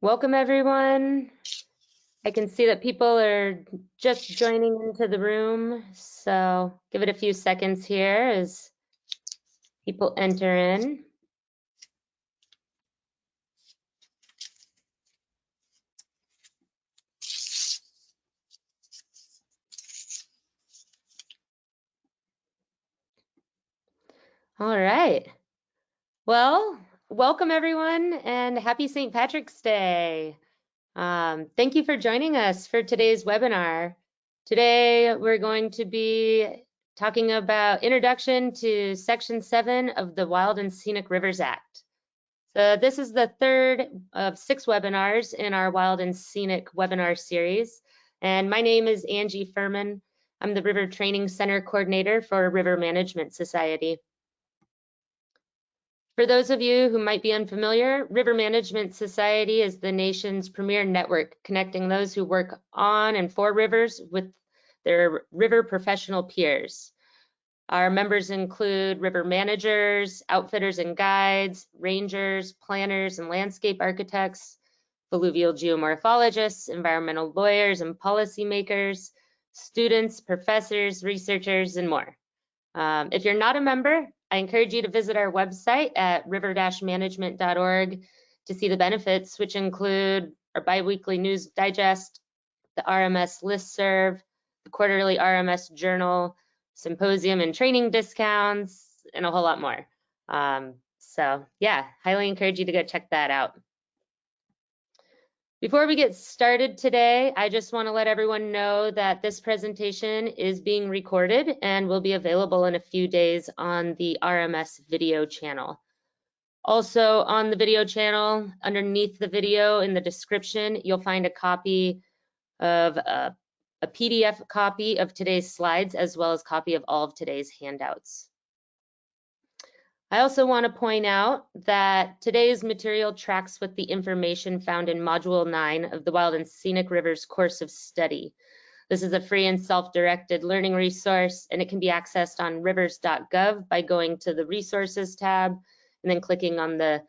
Welcome, everyone. I can see that people are just joining into the room, so give it a few seconds here as people enter in. All right. Well, welcome, everyone, and happy St. Patrick's Day. Thank you for joining us for today's webinar. Today, we're going to be talking about Introduction to Section 7 of the Wild and Scenic Rivers Act. So this is the third of 6 webinars in our Wild and Scenic webinar series. And my name is Angie Furman. I'm the River Training Center Coordinator for River Management Society. For those of you who might be unfamiliar, River Management Society is the nation's premier network connecting those who work on and for rivers with their river professional peers. Our members include river managers, outfitters and guides, rangers, planners and landscape architects, fluvial geomorphologists, environmental lawyers and policymakers, students, professors, researchers, and more. If you're not a member, I encourage you to visit our website at river-management.org to see the benefits, which include our biweekly news digest, the RMS listserv, the quarterly RMS journal, symposium and training discounts, and a whole lot more. So yeah, highly encourage you to go check that out. Before we get started today, I just want to let everyone know that this presentation is being recorded and will be available in a few days on the RMS video channel. Also on the video channel, underneath the video in the description, you'll find a copy of a PDF copy of today's slides, as well as a copy of all of today's handouts. I also want to point out that today's material tracks with the information found in Module 9 of the Wild and Scenic Rivers course of study. This is a free and self-directed learning resource, and it can be accessed on rivers.gov by going to the Resources tab and then clicking on the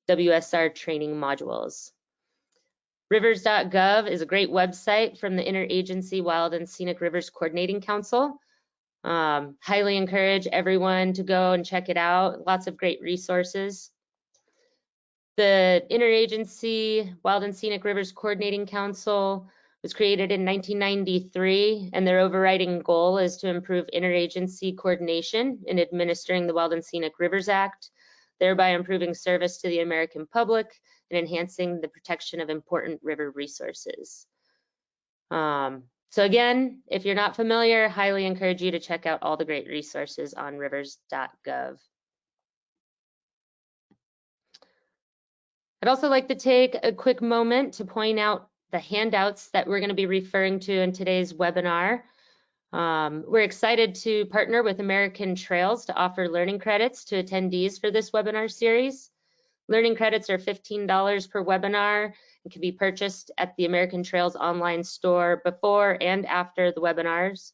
WSR training modules. Rivers.gov is a great website from the Interagency Wild and Scenic Rivers Coordinating Council. Highly encourage everyone to go and check it out. Lots of great resources. The Interagency Wild and Scenic Rivers Coordinating Council was created in 1993, and their overriding goal is to improve interagency coordination in administering the Wild and Scenic Rivers Act, thereby improving service to the American public and enhancing the protection of important river resources. So again, if you're not familiar, highly encourage you to check out all the great resources on rivers.gov. I'd also like to take a quick moment to point out the handouts that we're going to be referring to in today's webinar. We're excited to partner with American Trails to offer learning credits to attendees for this webinar series. Learning credits are $15 per webinar and can be purchased at the American Trails online store before and after the webinars.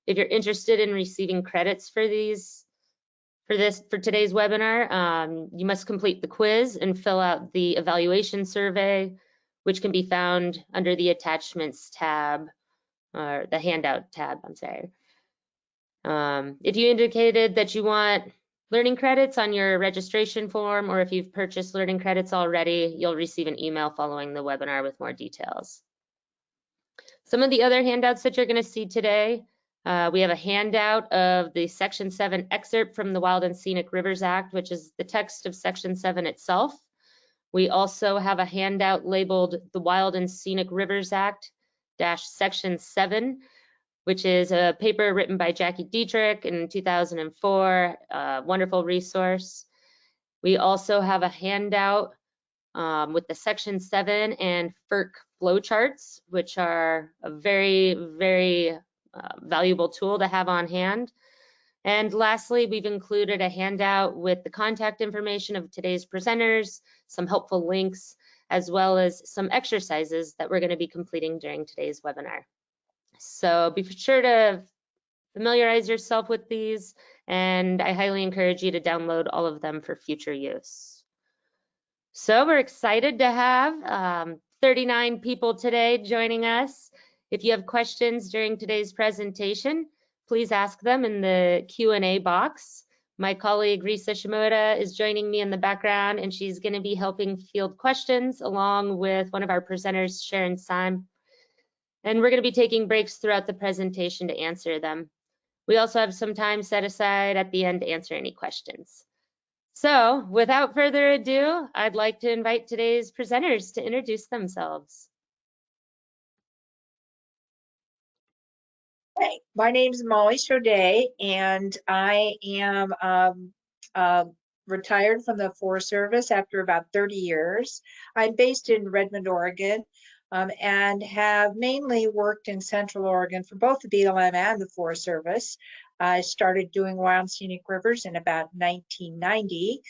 If you're interested in receiving credits for today's webinar, you must complete the quiz and fill out the evaluation survey, which can be found under the attachments tab, or the handout tab, I'm sorry. If you indicated that you want learning credits on your registration form, or if you've purchased learning credits already, you'll receive an email following the webinar with more details. Some of the other handouts that you're going to see today, we have a handout of the Section 7 excerpt from the Wild and Scenic Rivers Act, which is the text of Section 7 itself. We also have a handout labeled the Wild and Scenic Rivers Act Section 7, which is a paper written by Jackie Dietrich in 2004, a wonderful resource. We also have a handout with the Section 7 and FERC flowcharts, which are a very, very valuable tool to have on hand. And lastly, we've included a handout with the contact information of today's presenters, some helpful links, as well as some exercises that we're going to be completing during today's webinar. So be sure to familiarize yourself with these, and I highly encourage you to download all of them for future use. So we're excited to have 39 people today joining us. If you have questions during today's presentation, please ask them in the Q&A box. My colleague Risa Shimoda is joining me in the background, and she's going to be helping field questions along with one of our presenters, Sharon Seim. And we're going to be taking breaks throughout the presentation to answer them. We also have some time set aside at the end to answer any questions. So without further ado, I'd like to invite today's presenters to introduce themselves. Hey, my name is Mollie Chaudet, and I am retired from the Forest Service after about 30 years. I'm based in Redmond, Oregon, and have mainly worked in Central Oregon for both the BLM and the Forest Service. I started doing wild and scenic rivers in about 1990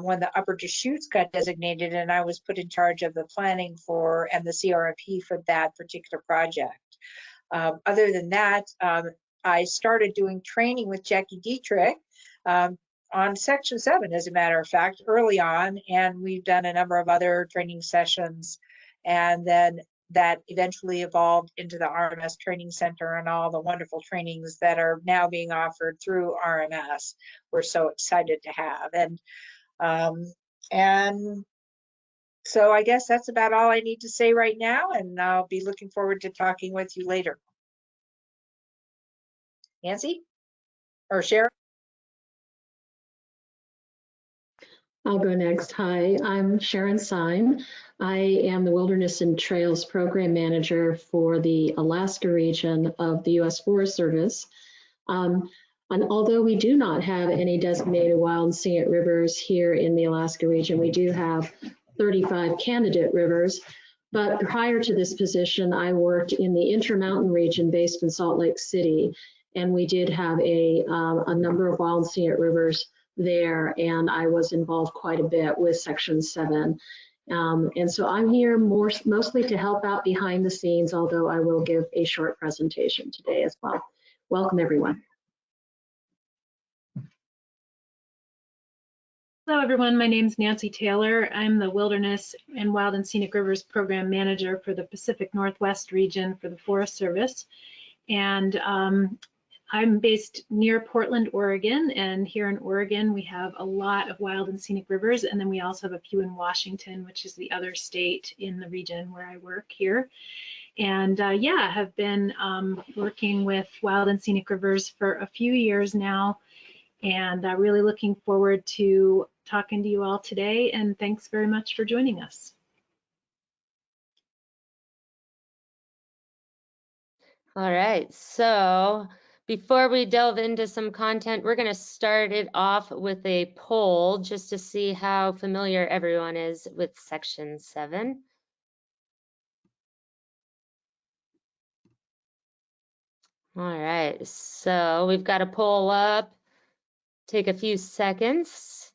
when the upper Deschutes got designated, and I was put in charge of the planning for and the CRMP for that particular project. Other than that, I started doing training with Jackie Dietrich on Section 7, as a matter of fact, early on, and we've done a number of other training sessions, and then that eventually evolved into the RMS Training Center and all the wonderful trainings that are now being offered through RMS. We're so excited to have. And so I guess that's about all I need to say right now, and I'll be looking forward to talking with you later. Nancy or Sharon? I'll go next. Hi, I'm Sharon Seim. I am the Wilderness and Trails Program Manager for the Alaska region of the U.S. Forest Service. And although we do not have any designated wild and scenic rivers here in the Alaska region, we do have 35 candidate rivers. But prior to this position, I worked in the Intermountain region based in Salt Lake City, and we did have a number of wild and scenic rivers there, and I was involved quite a bit with Section 7. And so I'm here mostly to help out behind the scenes, although I will give a short presentation today as well. Welcome, everyone. Hello, everyone. My name is Nancy Taylor. I'm the Wilderness and Wild and Scenic Rivers Program Manager for the Pacific Northwest region for the Forest Service. And I'm based near Portland, Oregon. And here in Oregon, we have a lot of wild and scenic rivers. And then we also have a few in Washington, which is the other state in the region where I work here. And yeah, I have been working with wild and scenic rivers for a few years now. And really looking forward to talking to you all today, and thanks very much for joining us. All right, so before we delve into some content, we're going to start it off with a poll just to see how familiar everyone is with Section 7. All right, so we've got a poll up. Take a few seconds.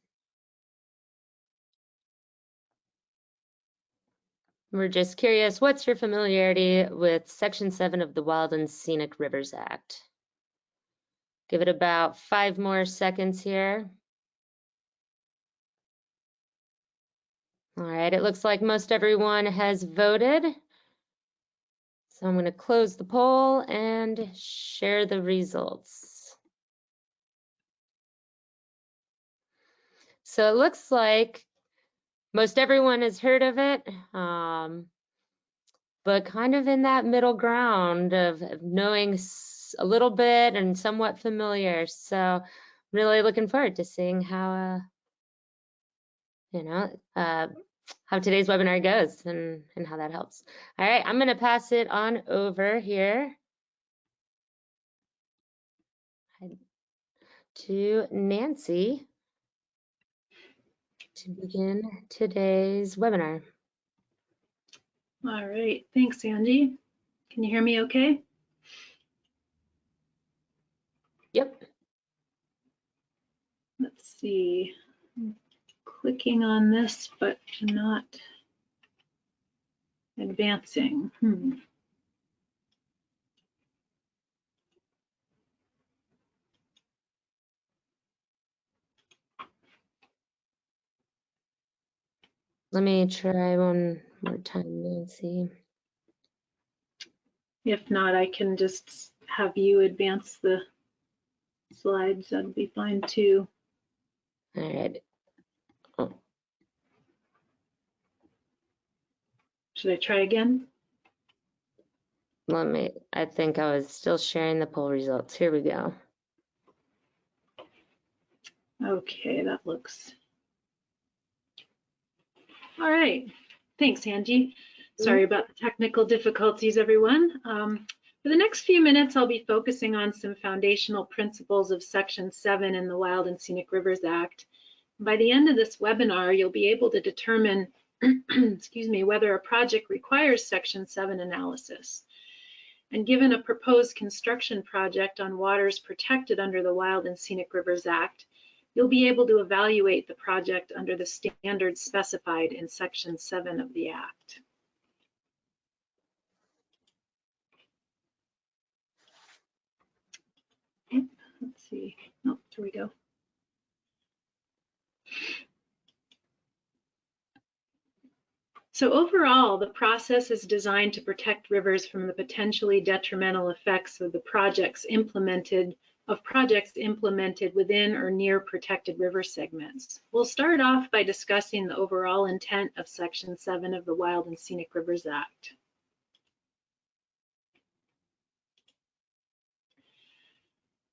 We're just curious, what's your familiarity with Section 7 of the Wild and Scenic Rivers Act? Give it about 5 more seconds here. All right, it looks like most everyone has voted. So I'm going to close the poll and share the results. So it looks like most everyone has heard of it, but kind of in that middle ground of knowing a little bit and somewhat familiar. So I'm really looking forward to seeing how, how today's webinar goes and how that helps. All right, I'm going to pass it on over here to Nancy to begin today's webinar. All right, thanks, Angie. Can you hear me okay? Yep. Let's see. I'm clicking on this, but not advancing. Let me try one more time, Nancy. If not, I can just have you advance the slides. That'll be fine too. All right. Oh, Should I try again? I think I was still sharing the poll results. Here we go. Okay, that looks. All right. Thanks, Angie. Sorry about the technical difficulties, everyone. For the next few minutes, I'll be focusing on some foundational principles of Section 7 in the Wild and Scenic Rivers Act. By the end of this webinar, you'll be able to determine, excuse me, whether a project requires Section 7 analysis. And given a proposed construction project on waters protected under the Wild and Scenic Rivers Act, you'll be able to evaluate the project under the standards specified in Section 7 of the Act. Let's see. Oh, here we go. So overall, the process is designed to protect rivers from the potentially detrimental effects of the projects implemented within or near protected river segments. We'll start off by discussing the overall intent of Section 7 of the Wild and Scenic Rivers Act.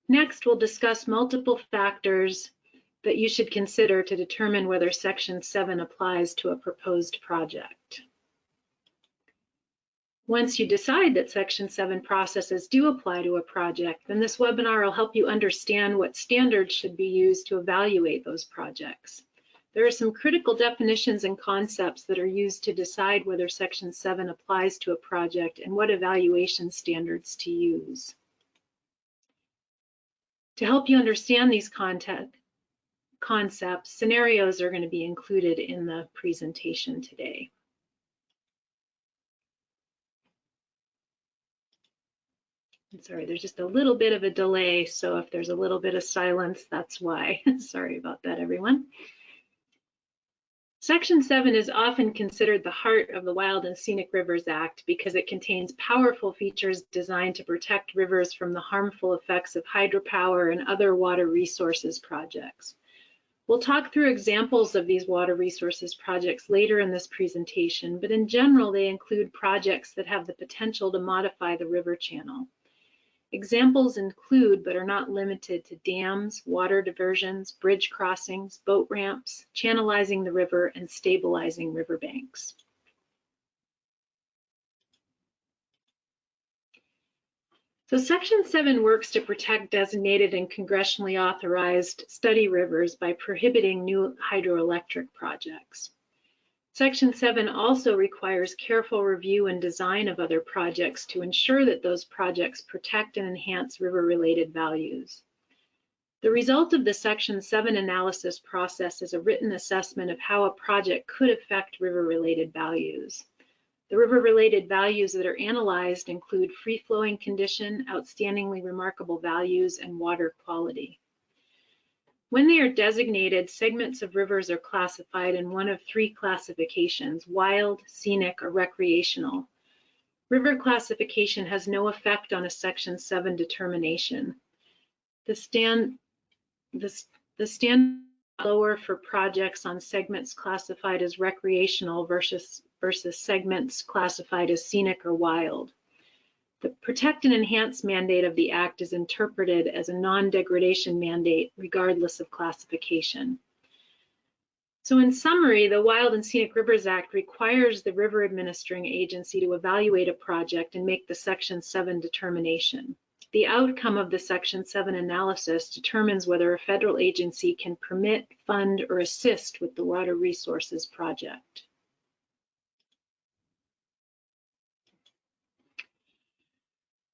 Next, we'll discuss multiple factors that you should consider to determine whether Section 7 applies to a proposed project. Once you decide that Section 7 processes do apply to a project, then this webinar will help you understand what standards should be used to evaluate those projects. There are some critical definitions and concepts that are used to decide whether Section 7 applies to a project and what evaluation standards to use. To help you understand these concepts, scenarios are going to be included in the presentation today. I'm sorry, there's just a little bit of a delay, so if there's a little bit of silence, that's why. Sorry about that, everyone. Section 7 is often considered the heart of the Wild and Scenic Rivers Act because it contains powerful features designed to protect rivers from the harmful effects of hydropower and other water resources projects. We'll talk through examples of these water resources projects later in this presentation, but in general, they include projects that have the potential to modify the river channel. Examples include, but are not limited to, dams, water diversions, bridge crossings, boat ramps, channelizing the river, and stabilizing riverbanks. So Section 7 works to protect designated and congressionally authorized study rivers by prohibiting new hydroelectric projects. Section 7 also requires careful review and design of other projects to ensure that those projects protect and enhance river-related values. The result of the Section 7 analysis process is a written assessment of how a project could affect river-related values. The river-related values that are analyzed include free-flowing condition, outstandingly remarkable values, and water quality. When they are designated, segments of rivers are classified in one of three classifications: wild, scenic, or recreational. River classification has no effect on a Section 7 determination. The stand lower for projects on segments classified as recreational versus segments classified as scenic or wild. The protect and enhance mandate of the Act is interpreted as a non-degradation mandate regardless of classification. So in summary, the Wild and Scenic Rivers Act requires the river administering agency to evaluate a project and make the Section 7 determination. The outcome of the Section 7 analysis determines whether a federal agency can permit, fund, or assist with the water resources project.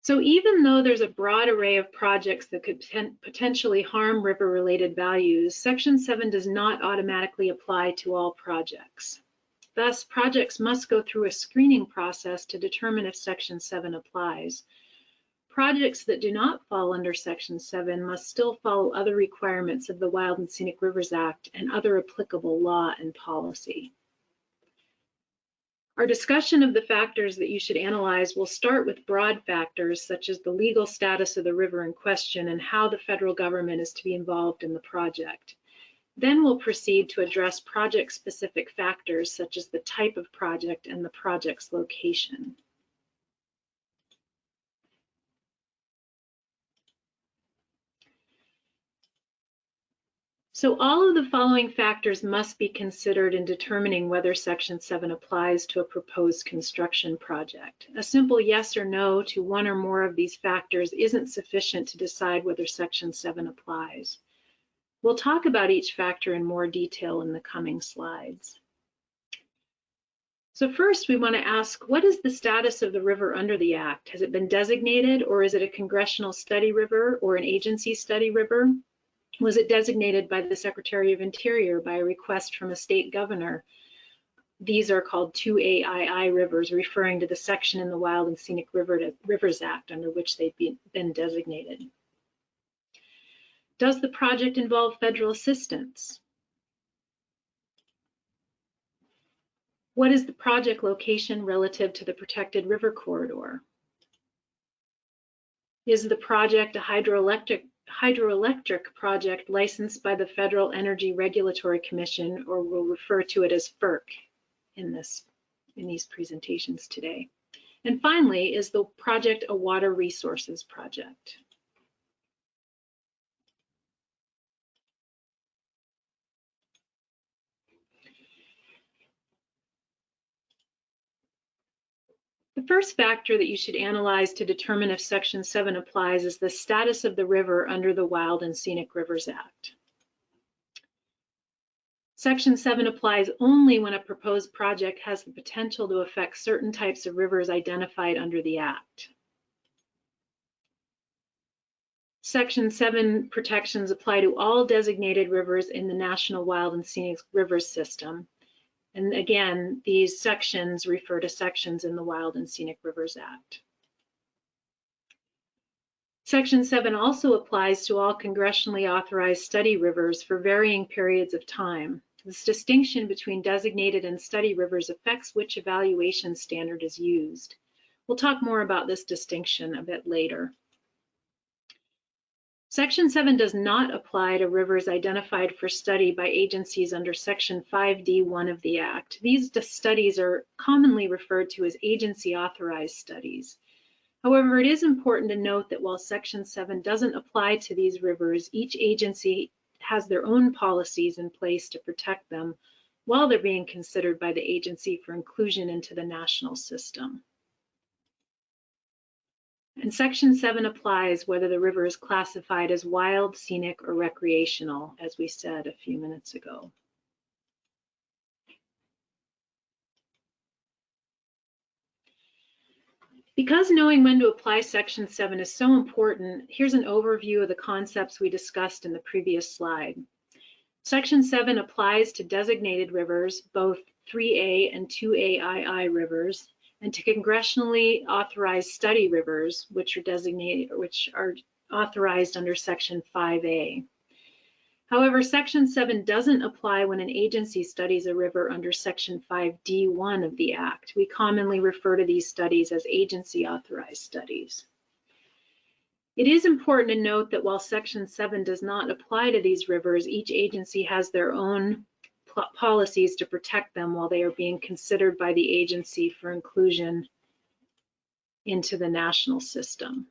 So even though there's a broad array of projects that could potentially harm river-related values, Section 7 does not automatically apply to all projects. Thus, projects must go through a screening process to determine if Section 7 applies. Projects that do not fall under Section 7 must still follow other requirements of the Wild and Scenic Rivers Act and other applicable law and policy. Our discussion of the factors that you should analyze will start with broad factors such as the legal status of the river in question and how the federal government is to be involved in the project. Then we'll proceed to address project-specific factors such as the type of project and the project's location. So all of the following factors must be considered in determining whether Section 7 applies to a proposed construction project. A simple yes or no to one or more of these factors isn't sufficient to decide whether Section 7 applies. We'll talk about each factor in more detail in the coming slides. So first, we want to ask, what is the status of the river under the Act? Has it been designated, or is it a congressional study river or an agency study river? Was it designated by the Secretary of Interior by a request from a state governor? These are called 2AII rivers, referring to the section in the Wild and Scenic Rivers Act under which they've been designated. Does the project involve federal assistance? What is the project location relative to the protected river corridor? Is the project a hydroelectric project licensed by the Federal Energy Regulatory Commission, or we'll refer to it as FERC in these presentations today? And finally, is the project a water resources project? The first factor that you should analyze to determine if Section 7 applies is the status of the river under the Wild and Scenic Rivers Act. Section 7 applies only when a proposed project has the potential to affect certain types of rivers identified under the Act. Section 7 protections apply to all designated rivers in the National Wild and Scenic Rivers System. And again, these sections refer to sections in the Wild and Scenic Rivers Act. Section 7 also applies to all congressionally authorized study rivers for varying periods of time. This distinction between designated and study rivers affects which evaluation standard is used. We'll talk more about this distinction a bit later. Section 7 does not apply to rivers identified for study by agencies under Section 5D1 of the Act. These studies are commonly referred to as agency authorized studies. However, it is important to note that while Section 7 doesn't apply to these rivers, each agency has their own policies in place to protect them while they're being considered by the agency for inclusion into the national system. And Section 7 applies whether the river is classified as wild, scenic, or recreational, as we said a few minutes ago. Because knowing when to apply Section 7 is so important, here's an overview of the concepts we discussed in the previous slide. Section 7 applies to designated rivers, both 3A and 2AII rivers, and to congressionally authorized study rivers, which are authorized under Section 5A. However, Section 7 doesn't apply when an agency studies a river under Section 5D1 of the Act. We commonly refer to these studies as agency authorized studies. It is important to note that while Section 7 does not apply to these rivers, each agency has their own policies to protect them while they are being considered by the agency for inclusion into the national system.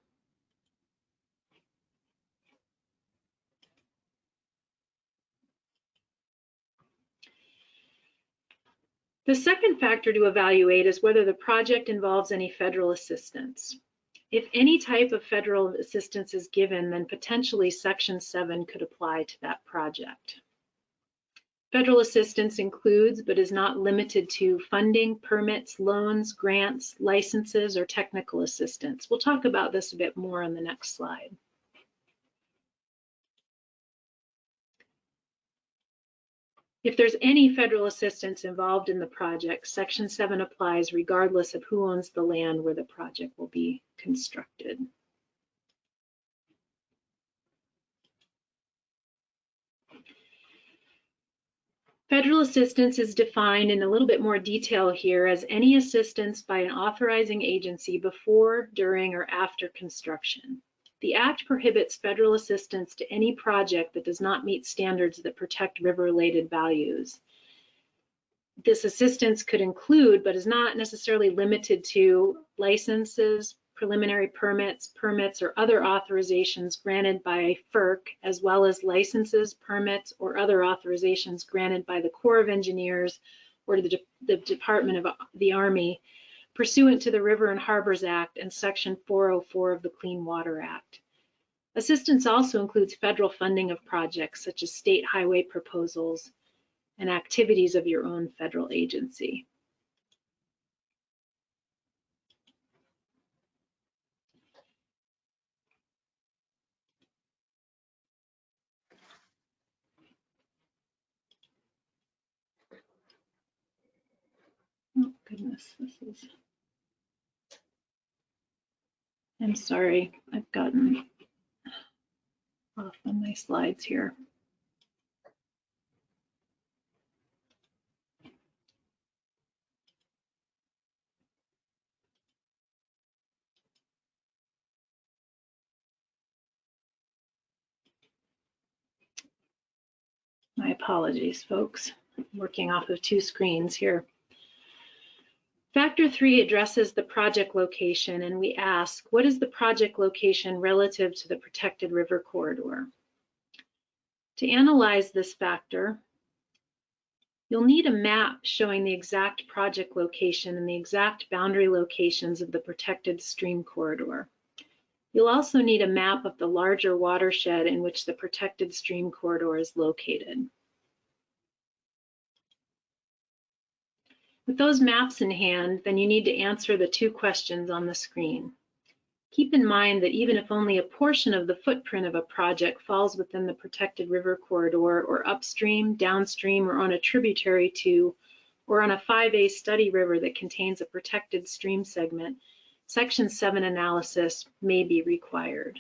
The second factor to evaluate is whether the project involves any federal assistance. If any type of federal assistance is given, then potentially Section 7 could apply to that project. Federal assistance includes, but is not limited to, funding, permits, loans, grants, licenses, or technical assistance. We'll talk about this a bit more on the next slide. If there's any federal assistance involved in the project, Section 7 applies regardless of who owns the land where the project will be constructed. Federal assistance is defined in a little bit more detail here as any assistance by an authorizing agency before, during, or after construction. The Act prohibits federal assistance to any project that does not meet standards that protect river-related values. This assistance could include, but is not necessarily limited to, licenses, preliminary permits, or other authorizations granted by FERC, as well as licenses, permits, or other authorizations granted by the Corps of Engineers or the Department of the Army, pursuant to the River and Harbors Act and Section 404 of the Clean Water Act. Assistance also includes federal funding of projects such as state highway proposals and activities of your own federal agency. Oh goodness, I'm sorry, I've gotten off on my slides here. My apologies, folks. I'm working off of 2 screens here. Factor 3 addresses the project location, and we ask, what is the project location relative to the protected river corridor? To analyze this factor, you'll need a map showing the exact project location and the exact boundary locations of the protected stream corridor. You'll also need a map of the larger watershed in which the protected stream corridor is located. With those maps in hand, then you need to answer the 2 questions on the screen. Keep in mind that even if only a portion of the footprint of a project falls within the protected river corridor or upstream, downstream, or on a tributary to, or on a 5A study river that contains a protected stream segment, Section 7 analysis may be required.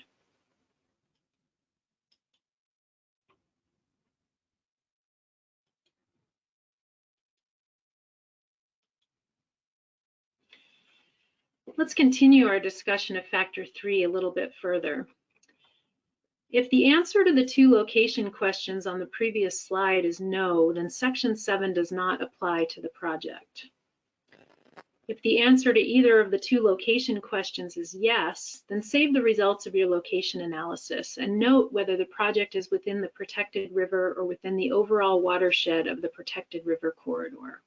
Let's continue our discussion of factor 3 a little bit further. If the answer to the 2 location questions on the previous slide is no, then Section 7 does not apply to the project. If the answer to either of the 2 location questions is yes, then save the results of your location analysis and note whether the project is within the protected river or within the overall watershed of the protected river corridor.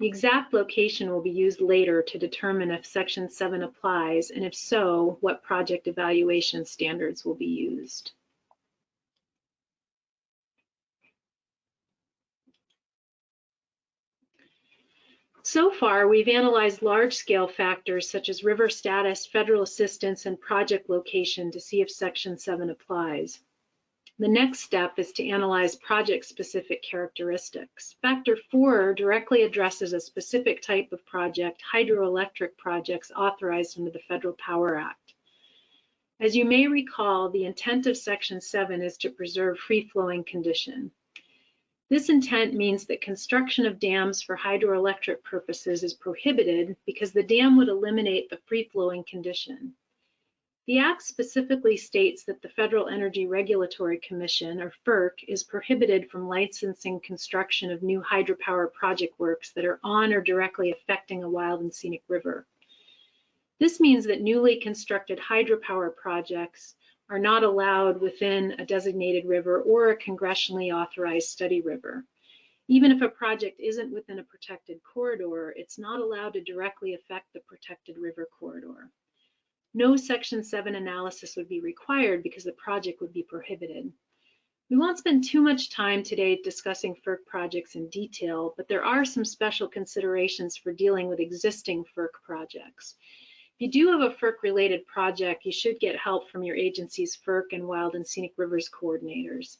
The exact location will be used later to determine if Section 7 applies, and if so, what project evaluation standards will be used. So far, we've analyzed large-scale factors such as river status, federal assistance, and project location to see if Section 7 applies. The next step is to analyze project-specific characteristics. Factor 4 directly addresses a specific type of project, hydroelectric projects authorized under the Federal Power Act. As you may recall, the intent of Section 7 is to preserve free-flowing condition. This intent means that construction of dams for hydroelectric purposes is prohibited because the dam would eliminate the free-flowing condition. The Act specifically states that the Federal Energy Regulatory Commission, or FERC, is prohibited from licensing construction of new hydropower project works that are on or directly affecting a wild and scenic river. This means that newly constructed hydropower projects are not allowed within a designated river or a congressionally authorized study river. Even if a project isn't within a protected corridor, it's not allowed to directly affect the protected river corridor. No Section 7 analysis would be required because the project would be prohibited. We won't spend too much time today discussing FERC projects in detail, but there are some special considerations for dealing with existing FERC projects. If you do have a FERC-related project, you should get help from your agency's FERC and Wild and Scenic Rivers coordinators.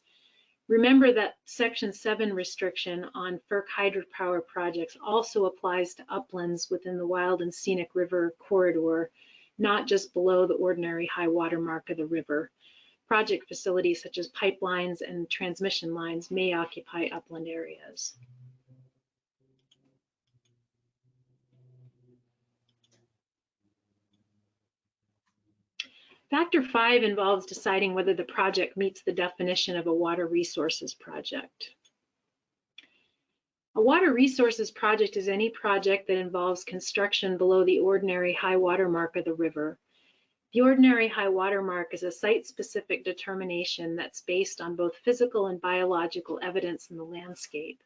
Remember that Section 7 restriction on FERC hydropower projects also applies to uplands within the Wild and Scenic River corridor, not just below the ordinary high water mark of the river. project facilities such as pipelines and transmission lines may occupy upland areas. Factor 5 involves deciding whether the project meets the definition of a water resources project. A water resources project is any project that involves construction below the ordinary high water mark of the river. The ordinary high water mark is a site-specific determination that's based on both physical and biological evidence in the landscape.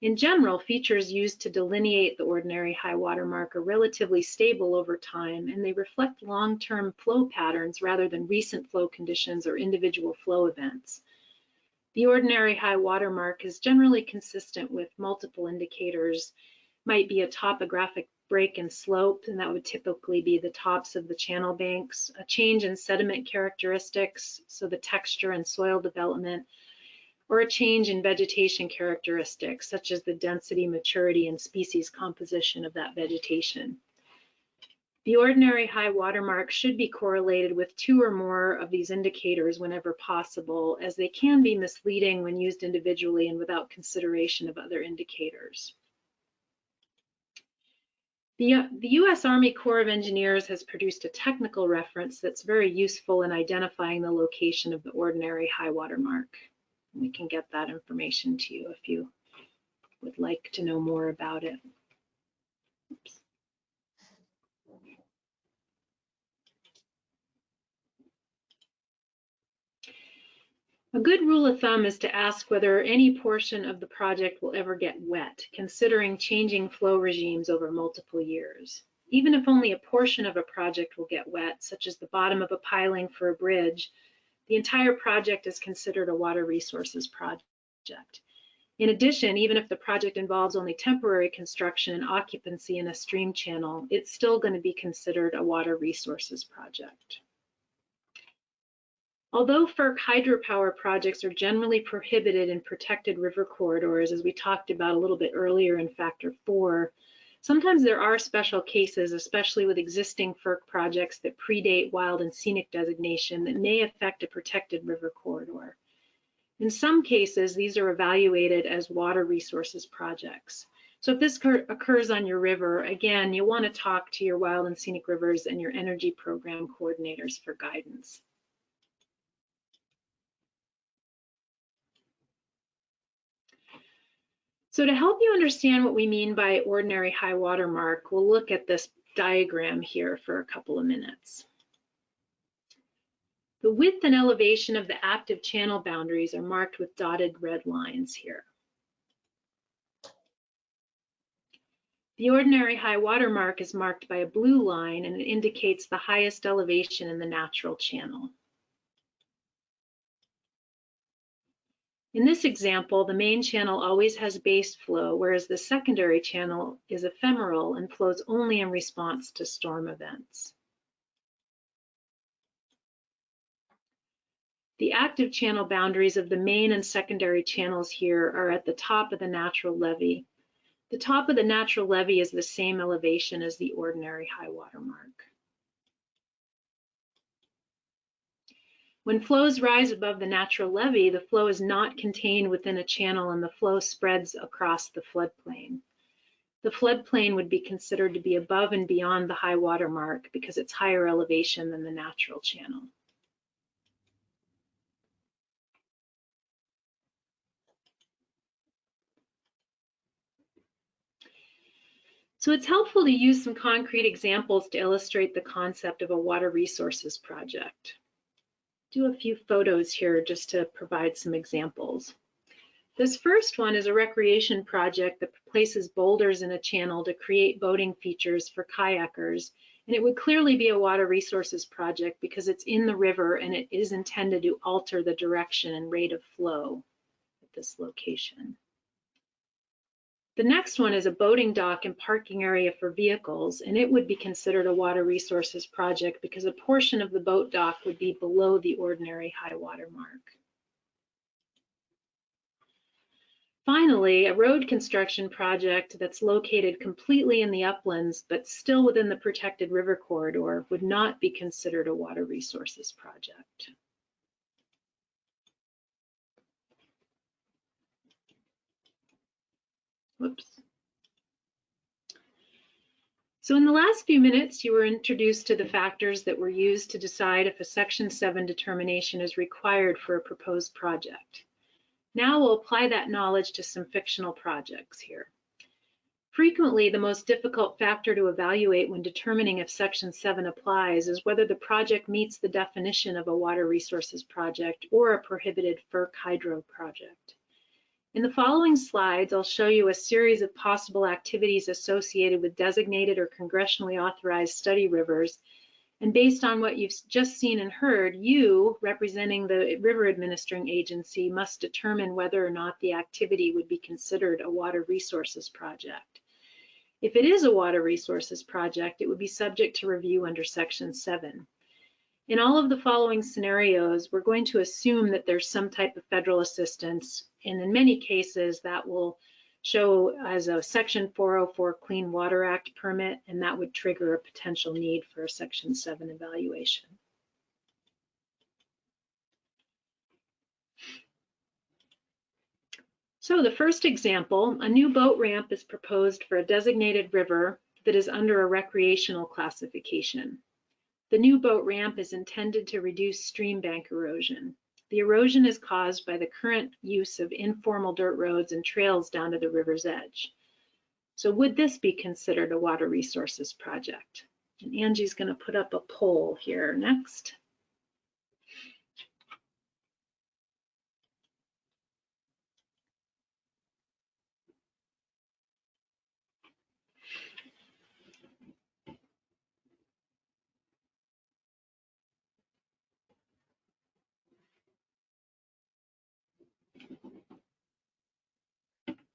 In general, features used to delineate the ordinary high water mark are relatively stable over time, and they reflect long-term flow patterns rather than recent flow conditions or individual flow events. The ordinary high water mark is generally consistent with multiple indicators. Might be a topographic break in slope, and that would typically be the tops of the channel banks, a change in sediment characteristics, so the texture and soil development, or a change in vegetation characteristics, such as the density, maturity, and species composition of that vegetation. The ordinary high water mark should be correlated with 2 or more of these indicators whenever possible, as they can be misleading when used individually and without consideration of other indicators. The U.S. Army Corps of Engineers has produced a technical reference that's very useful in identifying the location of the ordinary high water mark. We can get that information to you if you would like to know more about it. Oops. A good rule of thumb is to ask whether any portion of the project will ever get wet, considering changing flow regimes over multiple years. Even if only a portion of a project will get wet, such as the bottom of a piling for a bridge, the entire project is considered a water resources project. In addition, even if the project involves only temporary construction and occupancy in a stream channel, it's still going to be considered a water resources project. Although FERC hydropower projects are generally prohibited in protected river corridors, as we talked about a little bit earlier in Factor 4, sometimes there are special cases, especially with existing FERC projects that predate wild and scenic designation, that may affect a protected river corridor. In some cases, these are evaluated as water resources projects. So if this occurs on your river, again, you'll want to talk to your wild and scenic rivers and your energy program coordinators for guidance. So to help you understand what we mean by ordinary high water mark, we'll look at this diagram here for a couple of minutes. The width and elevation of the active channel boundaries are marked with dotted red lines here. The ordinary high water mark is marked by a blue line, and it indicates the highest elevation in the natural channel. In this example, the main channel always has base flow, whereas the secondary channel is ephemeral and flows only in response to storm events. The active channel boundaries of the main and secondary channels here are at the top of the natural levee. The top of the natural levee is the same elevation as the ordinary high water mark. When flows rise above the natural levee, the flow is not contained within a channel and the flow spreads across the floodplain. The floodplain would be considered to be above and beyond the high water mark because it's higher elevation than the natural channel. So it's helpful to use some concrete examples to illustrate the concept of a water resources project. Do a few photos here just to provide some examples. This first one is a recreation project that places boulders in a channel to create boating features for kayakers, and it would clearly be a water resources project because it's in the river and it is intended to alter the direction and rate of flow at this location. The next one is a boating dock and parking area for vehicles, and it would be considered a water resources project because a portion of the boat dock would be below the ordinary high water mark. Finally, a road construction project that's located completely in the uplands but still within the protected river corridor would not be considered a water resources project. Whoops. So in the last few minutes, you were introduced to the factors that were used to decide if a Section 7 determination is required for a proposed project. Now we'll apply that knowledge to some fictional projects here. Frequently, the most difficult factor to evaluate when determining if Section 7 applies is whether the project meets the definition of a water resources project or a prohibited FERC hydro project. In the following slides, I'll show you a series of possible activities associated with designated or congressionally authorized study rivers. And based on what you've just seen and heard, you, representing the river administering agency, must determine whether or not the activity would be considered a water resources project. If it is a water resources project, it would be subject to review under Section 7. In all of the following scenarios, we're going to assume that there's some type of federal assistance, and in many cases that will show as a Section 404 Clean Water Act permit, and that would trigger a potential need for a Section 7 evaluation. So the first example, a new boat ramp is proposed for a designated river that is under a recreational classification. The new boat ramp is intended to reduce stream bank erosion. The erosion is caused by the current use of informal dirt roads and trails down to the river's edge. So would this be considered a water resources project? And Angie's going to put up a poll here next.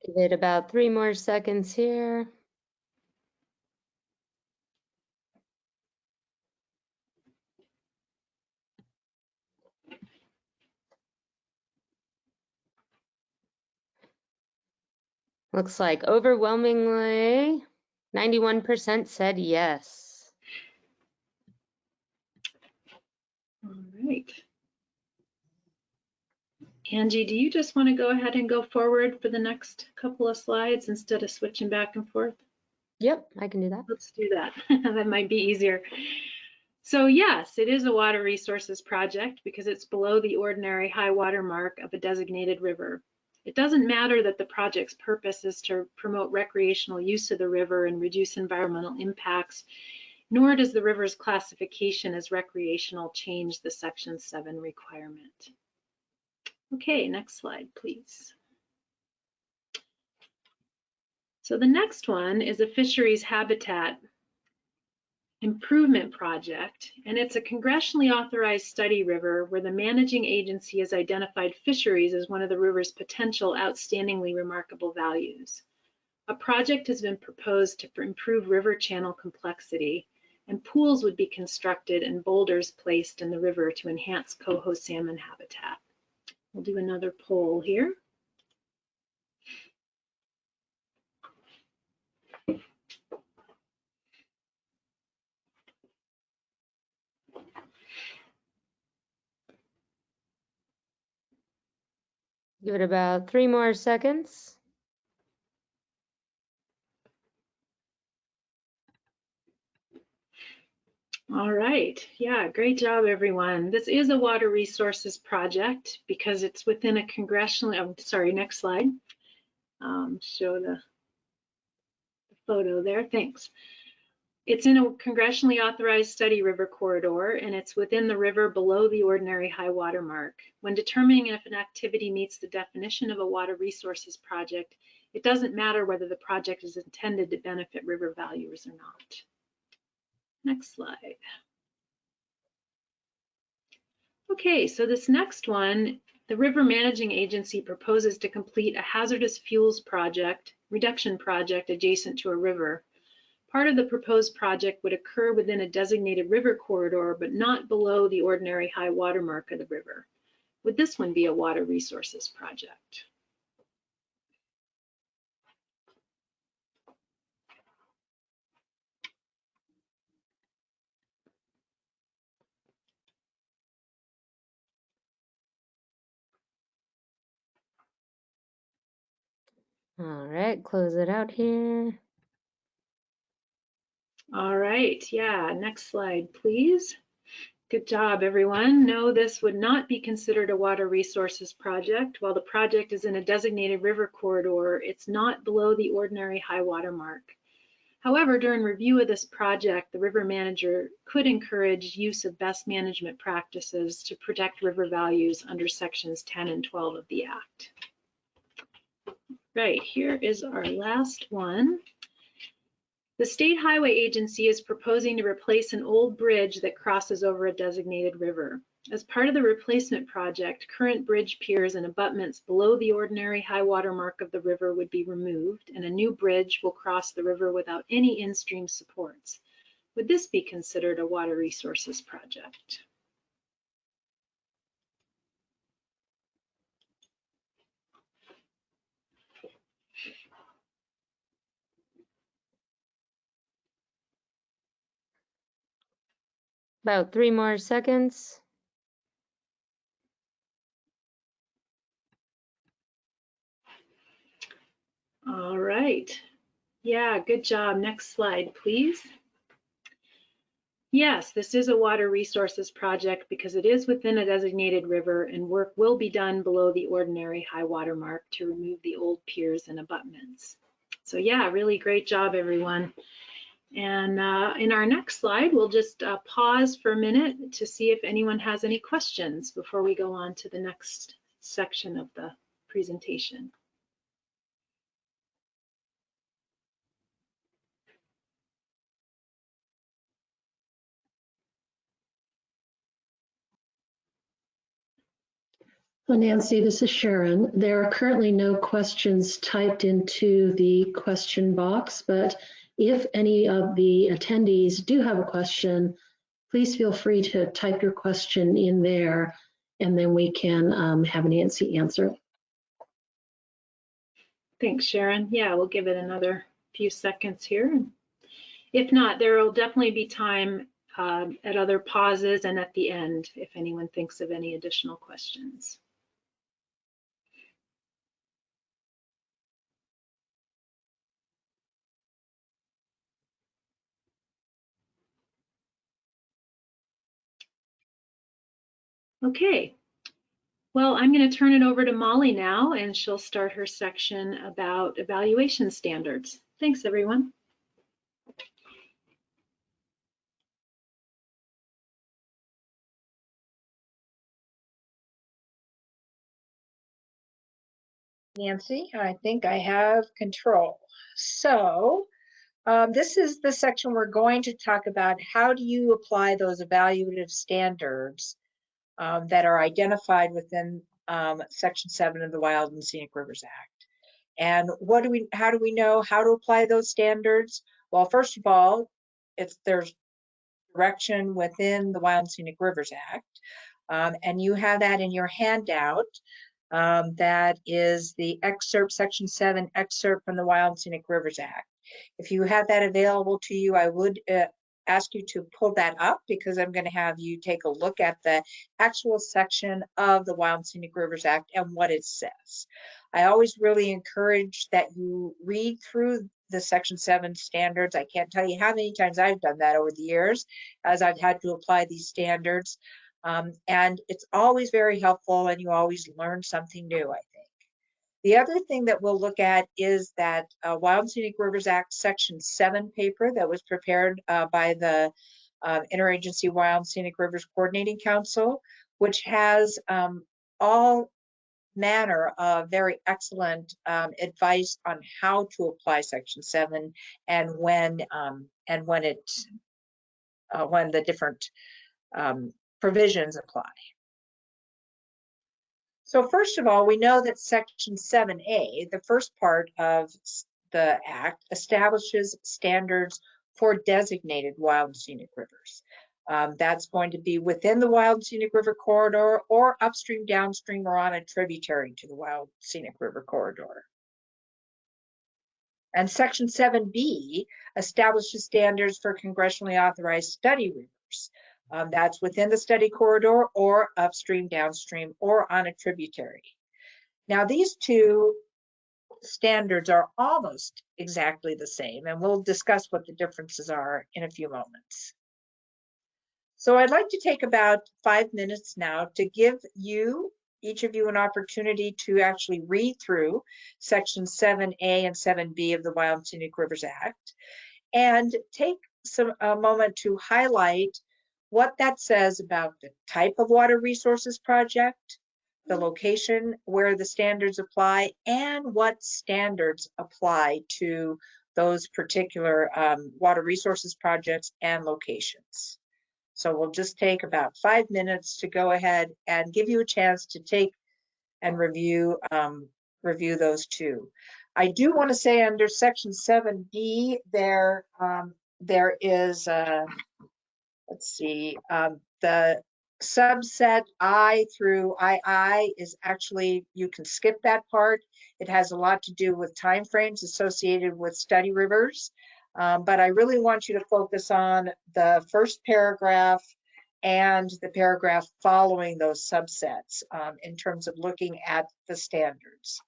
Give it about 3 more seconds here. Looks like overwhelmingly 91% said yes. All right. Angie, do you just want to go ahead and go forward for the next couple of slides instead of switching back and forth? Yep, I can do that. Let's do that. That might be easier. So yes, it is a water resources project because it's below the ordinary high water mark of a designated river. It doesn't matter that the project's purpose is to promote recreational use of the river and reduce environmental impacts, nor does the river's classification as recreational change the Section 7 requirement. Okay, next slide, please. So the next one is a fisheries habitat improvement project, and it's a congressionally authorized study river where the managing agency has identified fisheries as one of the river's potential outstandingly remarkable values. A project has been proposed to improve river channel complexity, and pools would be constructed and boulders placed in the river to enhance coho salmon habitat. We'll do another poll here. Give it about 3 more seconds. All right, yeah, great job, everyone. This is a water resources project because it's within a congressionally, oh, sorry, next slide. Show the photo there, thanks. It's in a congressionally authorized study river corridor, and it's within the river below the ordinary high water mark. When determining if an activity meets the definition of a water resources project, it doesn't matter whether the project is intended to benefit river values or not. Next slide. Okay, so this next one, the River Managing Agency proposes to complete a hazardous fuels project, reduction project adjacent to a river. Part of the proposed project would occur within a designated river corridor, but not below the ordinary high water mark of the river. Would this one be a water resources project? All right, close it out here. All right, yeah, next slide, please. Good job, everyone. No, this would not be considered a water resources project. While the project is in a designated river corridor, it's not below the ordinary high water mark. However, during review of this project, the river manager could encourage use of best management practices to protect river values under sections 10 and 12 of the Act. Right, here is our last one. The State Highway Agency is proposing to replace an old bridge that crosses over a designated river. As part of the replacement project, current bridge piers and abutments below the ordinary high water mark of the river would be removed, and a new bridge will cross the river without any in-stream supports. Would this be considered a water resources project? About 3 more seconds. All right. Yeah, good job. Next slide, please. Yes, this is a water resources project because it is within a designated river and work will be done below the ordinary high water mark to remove the old piers and abutments. So yeah, really great job, everyone. And in our next slide, we'll just pause for a minute to see if anyone has any questions before we go on to the next section of the presentation. Well, Nancy, this is Sharon. There are currently no questions typed into the question box, but if any of the attendees do have a question, please feel free to type your question in there, and then we can have Nancy answer. Thanks, Sharon. Yeah, we'll give it another few seconds here. If not, there will definitely be time at other pauses and at the end if anyone thinks of any additional questions. Okay, well, I'm going to turn it over to Mollie now, and she'll start her section about evaluation standards. Thanks, everyone. Nancy, I think I have control. So this is the section we're going to talk about. How do you apply those evaluative standards that are identified within Section 7 of the Wild and Scenic Rivers Act? And how do we know how to apply those standards? Well, first of all, there's direction within the Wild and Scenic Rivers Act, and you have that in your handout. That is the excerpt, Section 7 excerpt from the Wild and Scenic Rivers Act. If you have that available to you, I would ask you to pull that up because I'm going to have you take a look at the actual section of the Wild and Scenic Rivers Act and what it says. I always really encourage that you read through the Section 7 standards. I can't tell you how many times I've done that over the years as I've had to apply these standards. And it's always very helpful and you always learn something new, I think. The other thing that we'll look at is that Wild and Scenic Rivers Act Section 7 paper that was prepared by the Interagency Wild and Scenic Rivers Coordinating Council, which has all manner of very excellent advice on how to apply Section 7 and when the different provisions apply. So first of all, we know that Section 7A, the first part of the Act, establishes standards for designated wild and scenic rivers. That's going to be within the Wild and Scenic River Corridor or upstream, downstream, or on a tributary to the Wild and Scenic River Corridor. And Section 7B establishes standards for congressionally authorized study rivers. That's within the study corridor or upstream, downstream, or on a tributary. Now, these two standards are almost exactly the same, and we'll discuss what the differences are in a few moments. So I'd like to take about 5 minutes now to give you, each of you, an opportunity to actually read through Section 7A and 7B of the Wild and Scenic Rivers Act and take a moment to highlight what that says about the type of water resources project, the location where the standards apply, and what standards apply to those particular water resources projects and locations. So we'll just take about 5 minutes to go ahead and give you a chance to take and review those two. I do want to say under Section 7B, there is, let's see, the subset I through II is actually, you can skip that part. It has a lot to do with timeframes associated with study rivers. But I really want you to focus on the first paragraph and the paragraph following those subsets in terms of looking at the standards.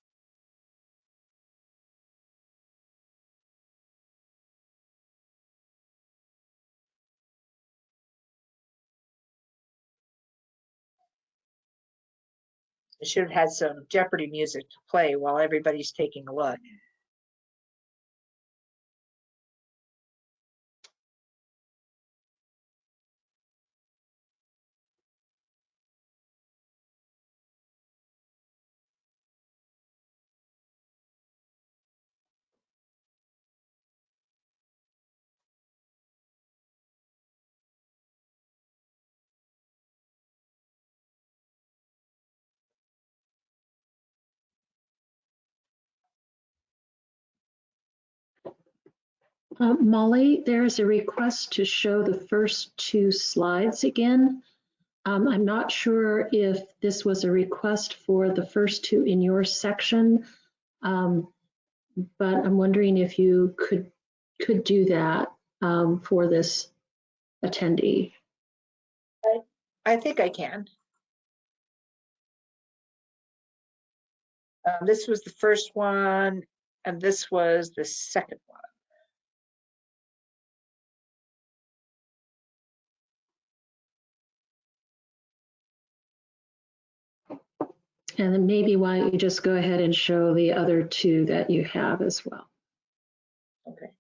I should have had some Jeopardy music to play while everybody's taking a look. Molly, there's a request to show the first two slides again. I'm not sure if this was a request for the first two in your section, but I'm wondering if you could do that for this attendee. I think I can. This was the first one, and this was the second one. And then maybe why don't you just go ahead and show the other two that you have as well. Okay.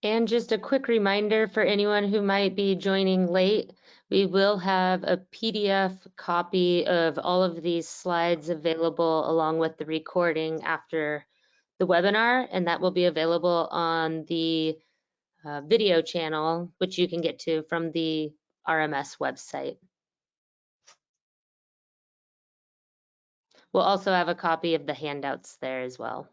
And just a quick reminder for anyone who might be joining late, we will have a PDF copy of all of these slides available along with the recording after the webinar, and that will be available on the video channel, which you can get to from the RMS website. We'll also have a copy of the handouts there as well.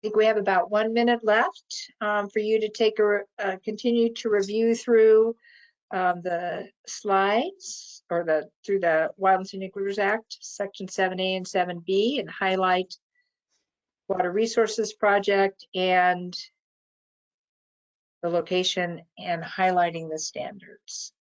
think we have about 1 minute left for you to take continue to review through the slides or through the Wild and Scenic Rivers Act, Section 7A and 7B, and highlight Water Resources Project and the location and highlighting the standards.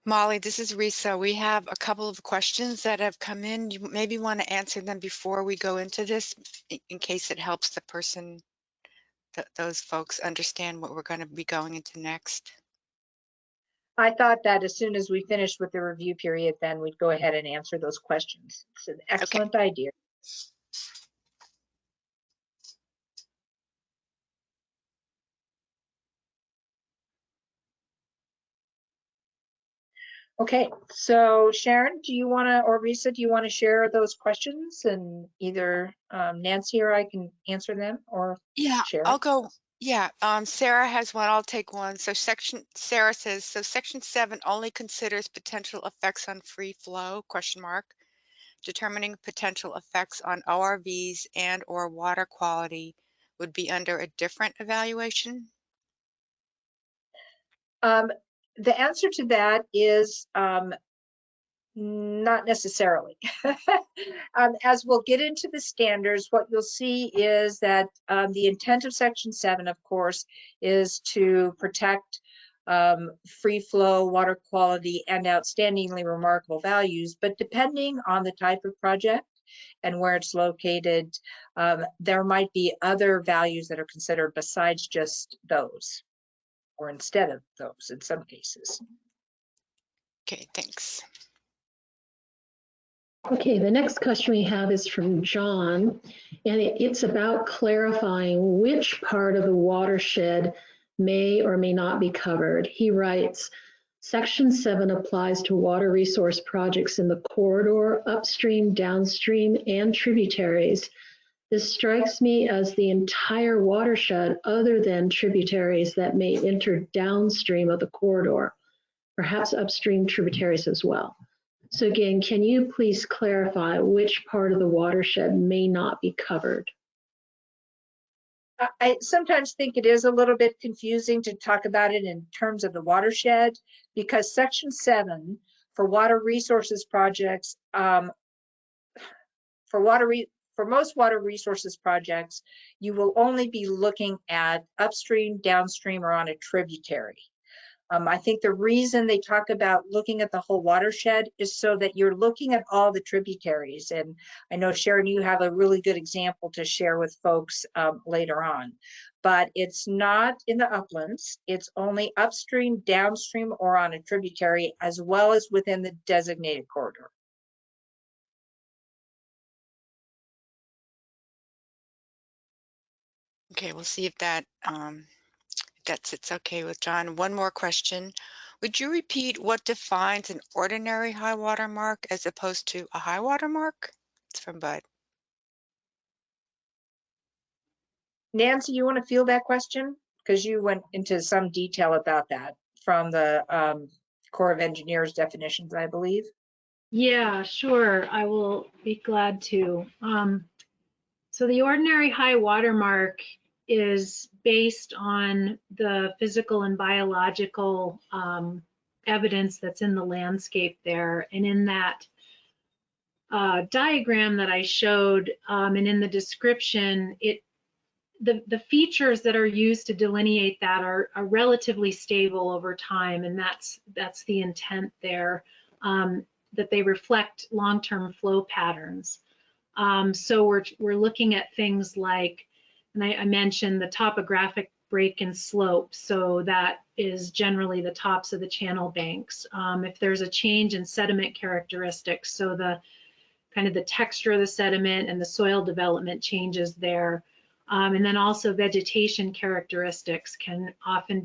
Molly, this is Risa. We have a couple of questions that have come in. You maybe want to answer them before we go into this, in case it helps the person, those folks understand what we're going to be going into next. I thought that as soon as we finished with the review period, then we'd go ahead and answer those questions. It's an excellent idea. Okay, so Sharon, do you want to, or Risa, do you want to share those questions, and either Nancy or I can answer them, or share? I'll go. Yeah, Sarah has one. I'll take one. So Sarah says, so Section 7 only considers potential effects on free flow, ? Determining potential effects on ORVs and or water quality would be under a different evaluation? The answer to that is not necessarily. As we'll get into the standards, what you'll see is that the intent of Section 7, of course, is to protect free flow, water quality, and outstandingly remarkable values. But depending on the type of project and where it's located, there might be other values that are considered besides just those, or instead of those in some cases. Okay, thanks. Okay, the next question we have is from John, and it's about clarifying which part of the watershed may or may not be covered. He writes, Section 7 applies to water resource projects in the corridor, upstream, downstream, and tributaries. This strikes me as the entire watershed other than tributaries that may enter downstream of the corridor, perhaps upstream tributaries as well. So again, can you please clarify which part of the watershed may not be covered? I sometimes think it is a little bit confusing to talk about it in terms of the watershed, because Section 7 for water resources projects, for most water resources projects, you will only be looking at upstream, downstream, or on a tributary. I think the reason they talk about looking at the whole watershed is so that you're looking at all the tributaries. And I know, Sharon, you have a really good example to share with folks later on. But it's not in the uplands. It's only upstream, downstream, or on a tributary, as well as within the designated corridor. Okay, we'll see if that that sits okay with John. One more question. Would you repeat what defines an ordinary high water mark as opposed to a high water mark? It's from Bud. Nancy, you want to field that question? Because you went into some detail about that from the Corps of Engineers definitions, I believe. Yeah, sure. I will be glad to. So the ordinary high water mark is based on the physical and biological evidence that's in the landscape there. And in that diagram that I showed and in the description, the features that are used to delineate that are relatively stable over time, and that's the intent there, that they reflect long-term flow patterns. So we're looking at things like, and I mentioned the topographic break and slope, so that is generally the tops of the channel banks. If there's a change in sediment characteristics, so the kind of the texture of the sediment and the soil development changes there. And then also vegetation characteristics can often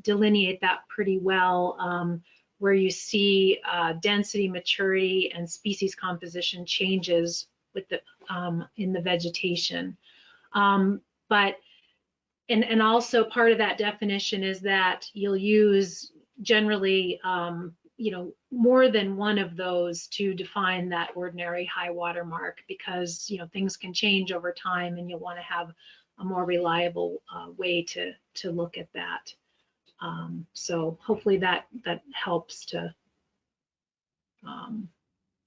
delineate that pretty well, where you see density, maturity, and species composition changes with the in the vegetation. But also part of that definition is that you'll use generally more than one of those to define that ordinary high water mark, because things can change over time, and you'll want to have a more reliable way to look at that. So hopefully that helps to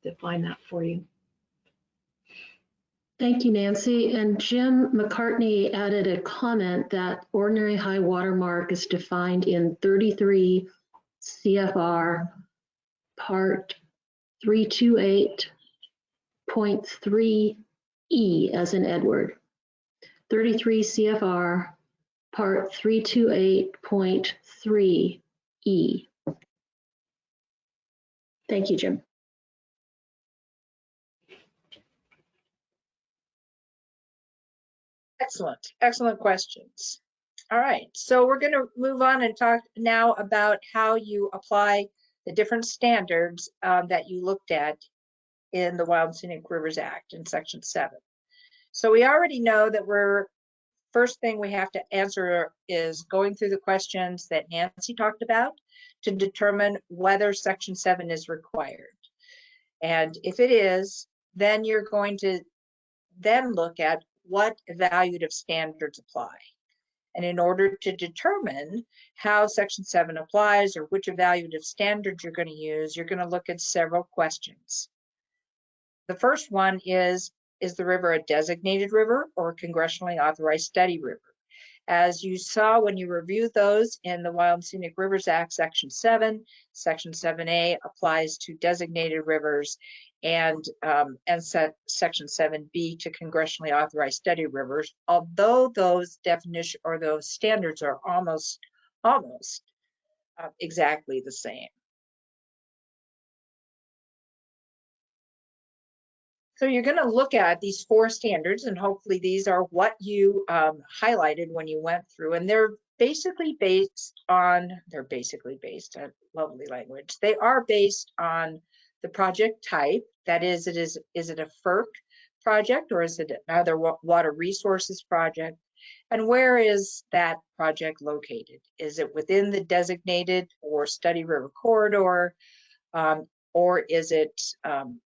define that for you. Thank you, Nancy. And Jim McCartney added a comment that ordinary high water mark is defined in 33 CFR Part 328.3E as in Edward. 33 CFR Part 328.3E. Thank you, Jim. Excellent questions. All right, so we're going to move on and talk now about how you apply the different standards that you looked at in the Wild and Scenic Rivers Act in Section 7. So we already know that first thing we have to answer is going through the questions that Nancy talked about to determine whether Section 7 is required. And if it is, then you're going to then look at what evaluative standards apply. And in order to determine how Section 7 applies or which evaluative standards you're going to use, you're going to look at several questions. The first one is the river a designated river or a congressionally authorized study river? As you saw when you reviewed those in the Wild and Scenic Rivers Act, Section 7, Section 7A applies to designated rivers, and Section 7B to congressionally authorized study rivers, although those definitions or those standards are almost exactly the same. So you're going to look at these 4 standards, and hopefully these are what you highlighted when you went through, and they're basically based on, lovely language, they are based on the project type. That is it a FERC project, or is it another water resources project? And where is that project located? Is it within the designated or study river corridor? Or is it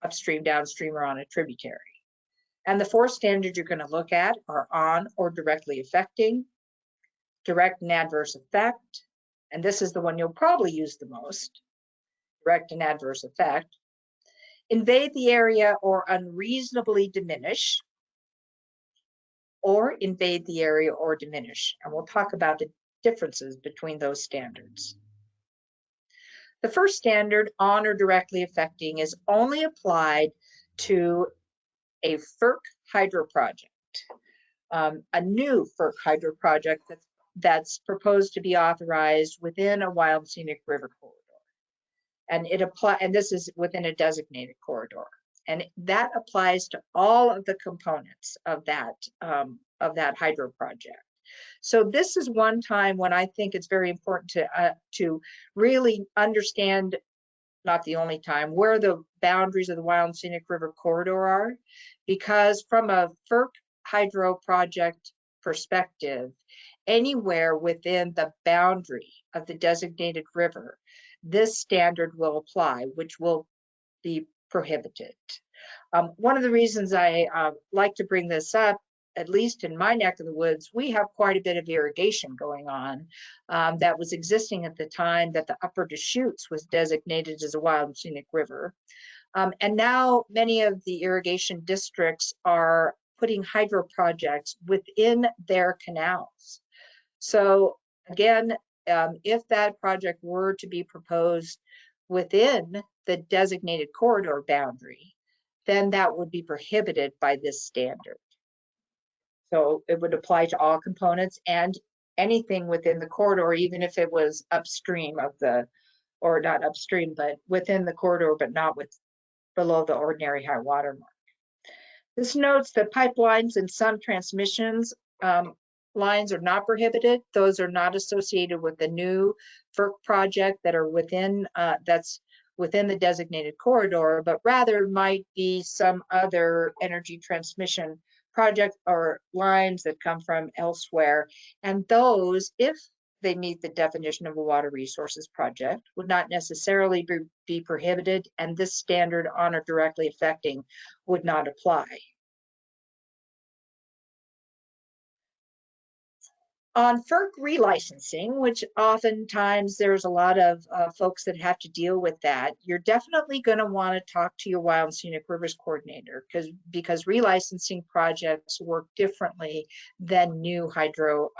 upstream, downstream, or on a tributary? And the 4 standards you're going to look at are on or directly affecting, direct and adverse effect, and this is the one you'll probably use the most, direct and adverse effect, invade the area or unreasonably diminish, or invade the area or diminish. And we'll talk about the differences between those standards. The first standard, on or directly affecting, is only applied to a FERC hydro project, a new FERC hydro project that's proposed to be authorized within a Wild and Scenic River corridor. And this is within a designated corridor. And that applies to all of the components of that hydro project. So this is one time when I think it's very important to really understand, not the only time, where the boundaries of the Wild and Scenic River corridor are, because from a FERC hydro project perspective, anywhere within the boundary of the designated river, this standard will apply, which will be prohibited. One of the reasons I like to bring this up, at least in my neck of the woods, we have quite a bit of irrigation going on that was existing at the time that the Upper Deschutes was designated as a Wild and Scenic River. And now many of the irrigation districts are putting hydro projects within their canals. So again, if that project were to be proposed within the designated corridor boundary, then that would be prohibited by this standard. So it would apply to all components and anything within the corridor, even if it was upstream of the, or not upstream, but within the corridor, but not below the ordinary high water mark. This notes that pipelines and some transmissions lines are not prohibited. Those are not associated with the new FERC project that are within, that's within the designated corridor, but rather might be some other energy transmission project or lines that come from elsewhere. And those, if they meet the definition of a water resources project, would not necessarily be prohibited, and this standard on or directly affecting would not apply. On FERC relicensing, which oftentimes there's a lot of folks that have to deal with that, you're definitely going to want to talk to your Wild and Scenic Rivers coordinator because relicensing projects work differently than new hydro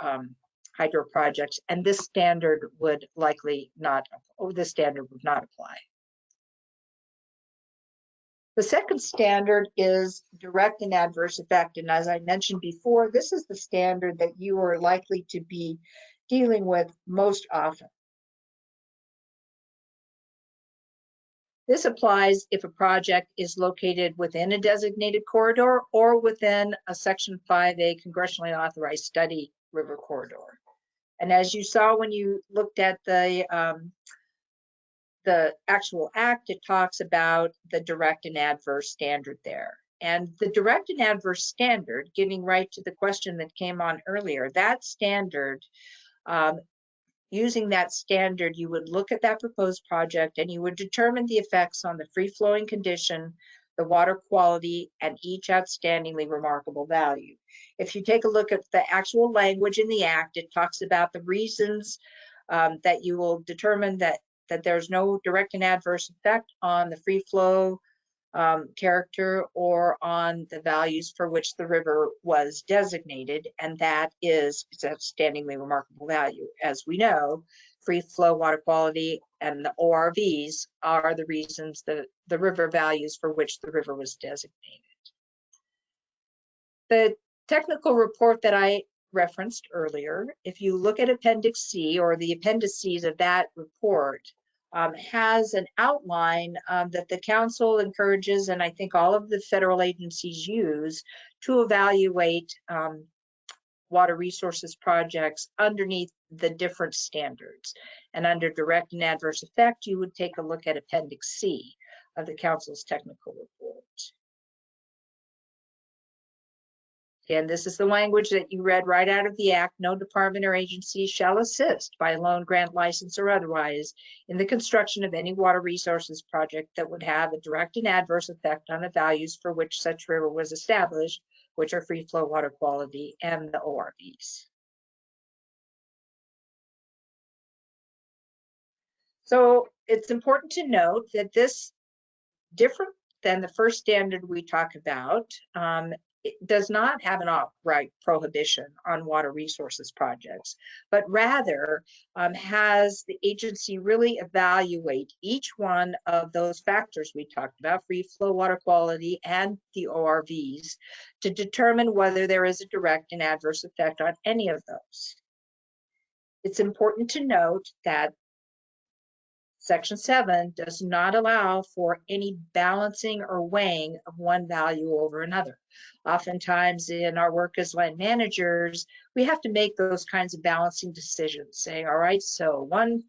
projects, and this standard would likely not, this standard would not apply. The second standard is direct and adverse effect. And as I mentioned before, this is the standard that you are likely to be dealing with most often. This applies if a project is located within a designated corridor or within a Section 5A congressionally authorized study river corridor. And as you saw when you looked at the actual act, it talks about the direct and adverse standard there. And the direct and adverse standard, getting right to the question that came on earlier, that standard, using that standard, you would look at that proposed project and you would determine the effects on the free-flowing condition, the water quality, and each outstandingly remarkable value. If you take a look at the actual language in the act, it talks about the reasons that you will determine that there's no direct and adverse effect on the free flow character or on the values for which the river was designated, and that is its outstandingly remarkable value. As we know, free flow water quality and the ORVs are the reasons that the river values for which the river was designated. The technical report that I referenced earlier, if you look at Appendix C or the appendices of that report, has an outline that the council encourages, and I think all of the federal agencies use to evaluate water resources projects underneath the different standards. And under direct and adverse effect, you would take a look at Appendix C of the council's technical report. And this is the language that you read right out of the act. No department or agency shall assist by loan, grant, license, or otherwise in the construction of any water resources project that would have a direct and adverse effect on the values for which such river was established, which are free flow water quality and the ORVs. So it's important to note that this, different than the first standard we talk about, it does not have an outright prohibition on water resources projects, but rather has the agency really evaluate each one of those factors we talked about, free flow water quality and the ORVs, to determine whether there is a direct and adverse effect on any of those. It's important to note that Section 7 does not allow for any balancing or weighing of one value over another. Oftentimes in our work as land managers, we have to make those kinds of balancing decisions, saying, all right, so one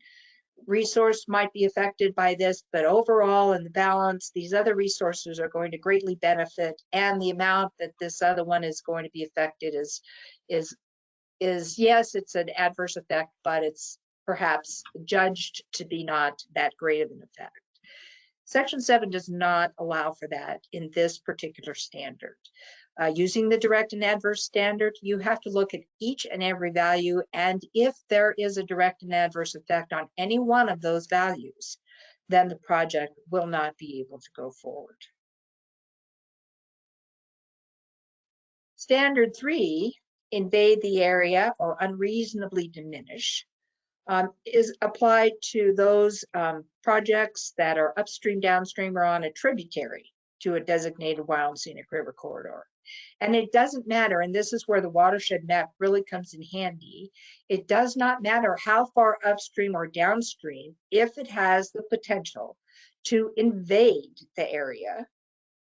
resource might be affected by this, but overall in the balance, these other resources are going to greatly benefit, and the amount that this other one is going to be affected is yes, it's an adverse effect, but it's perhaps judged to be not that great of an effect. Section 7 does not allow for that in this particular standard. Using the direct and adverse standard, you have to look at each and every value, and if there is a direct and adverse effect on any one of those values, then the project will not be able to go forward. Standard 3, invade the area or unreasonably diminish, is applied to those projects that are upstream, downstream, or on a tributary to a designated wild and scenic river corridor. And it doesn't matter, and this is where the watershed map really comes in handy, it does not matter how far upstream or downstream if it has the potential to invade the area,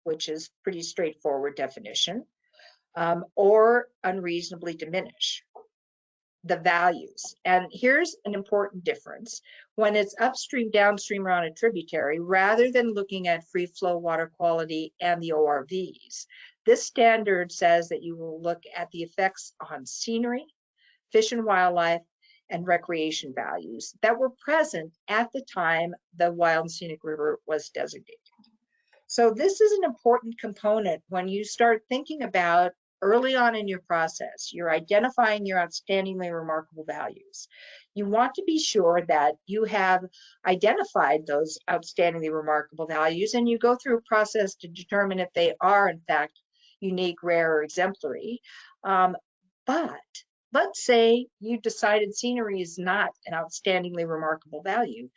which is pretty straightforward definition, or unreasonably diminish the values. And here's an important difference. When it's upstream, downstream, or on a tributary, rather than looking at free flow water quality and the ORVs, this standard says that you will look at the effects on scenery, fish and wildlife, and recreation values that were present at the time the Wild and Scenic River was designated. So this is an important component when you start thinking about early on in your process, you're identifying your outstandingly remarkable values. You want to be sure that you have identified those outstandingly remarkable values, and you go through a process to determine if they are in fact unique, rare, or exemplary. But let's say you decided scenery is not an outstandingly remarkable value.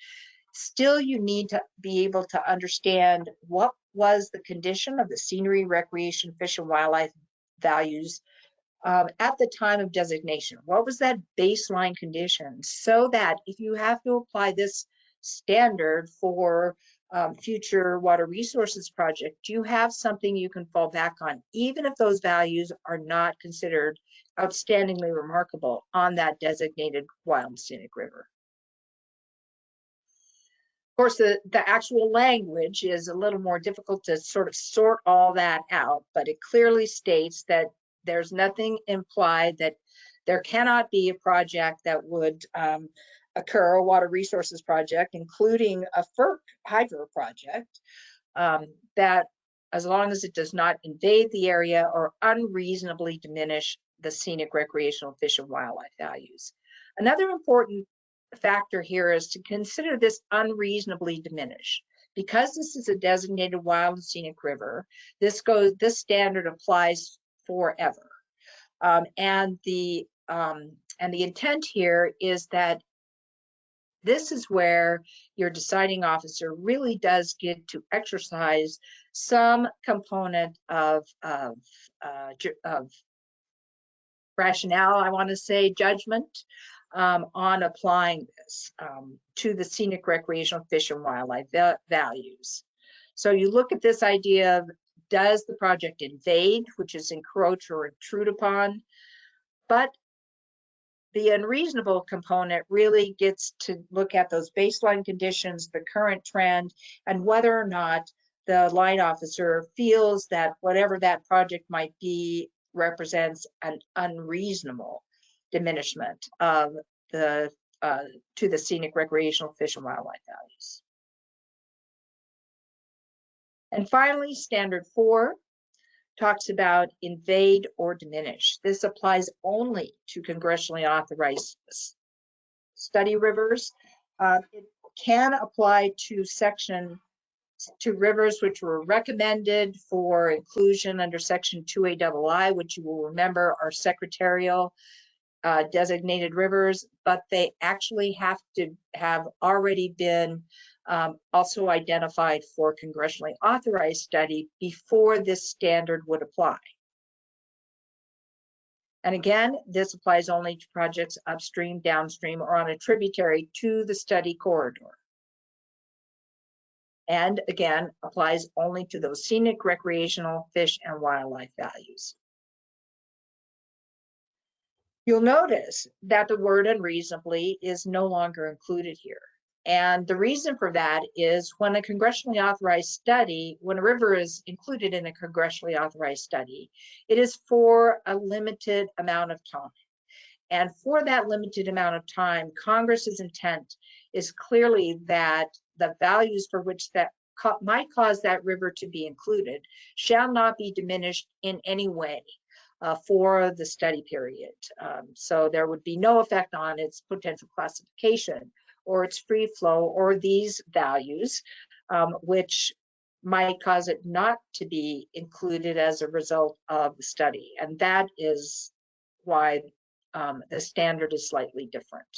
Still, you need to be able to understand what was the condition of the scenery, recreation, fish, and wildlife values at the time of designation. What was that baseline condition? So that if you have to apply this standard for future water resources project, you have something you can fall back on, even if those values are not considered outstandingly remarkable on that designated wild and scenic river. Of course, the actual language is a little more difficult to sort of sort all that out, but it clearly states that there's nothing implied that there cannot be a project that would occur, a water resources project, including a FERC hydro project, that as long as it does not invade the area or unreasonably diminish the scenic, recreational, fish, and wildlife values. Another important factor here is to consider this unreasonably diminished. Because this is a designated wild and scenic river, this standard applies forever. And the intent here is that this is where your deciding officer really does get to exercise some component of rationale, I want to say, judgment on applying this to the scenic, recreational, fish, and wildlife values. So you look at this idea of, does the project invade, which is encroach or intrude upon? But the unreasonable component really gets to look at those baseline conditions, the current trend, and whether or not the line officer feels that whatever that project might be represents an unreasonable diminishment of the to the scenic, recreational, fish, and wildlife values. And finally, standard 4 talks about invade or diminish. This applies only to congressionally authorized study rivers. It can apply to rivers which were recommended for inclusion under section 2A-II, which you will remember are secretarial designated rivers, but they actually have to have already been also identified for congressionally authorized study before this standard would apply. And again, this applies only to projects upstream, downstream, or on a tributary to the study corridor. And again, applies only to those scenic, recreational, fish, and wildlife values. You'll notice that the word unreasonably is no longer included here. And the reason for that is when a congressionally authorized study, when a river is included in a congressionally authorized study, it is for a limited amount of time. And for that limited amount of time, Congress's intent is clearly that the values for which that might cause that river to be included shall not be diminished in any way for the study period. So there would be no effect on its potential classification or its free flow or these values, which might cause it not to be included as a result of the study. And that is why the standard is slightly different.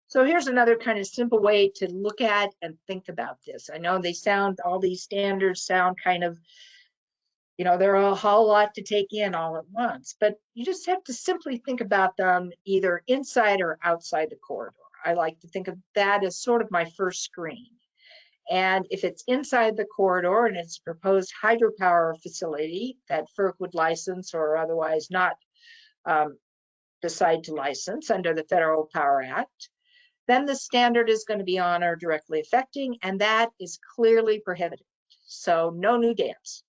So here's another kind of simple way to look at and think about this. I know all these standards sound kind of, they're a whole lot to take in all at once, but you just have to simply think about them either inside or outside the corridor. I like to think of that as sort of my first screen. And if it's inside the corridor and it's a proposed hydropower facility that FERC would license or otherwise not decide to license under the Federal Power Act, then the standard is going to be on or directly affecting, and that is clearly prohibited. So no new dams.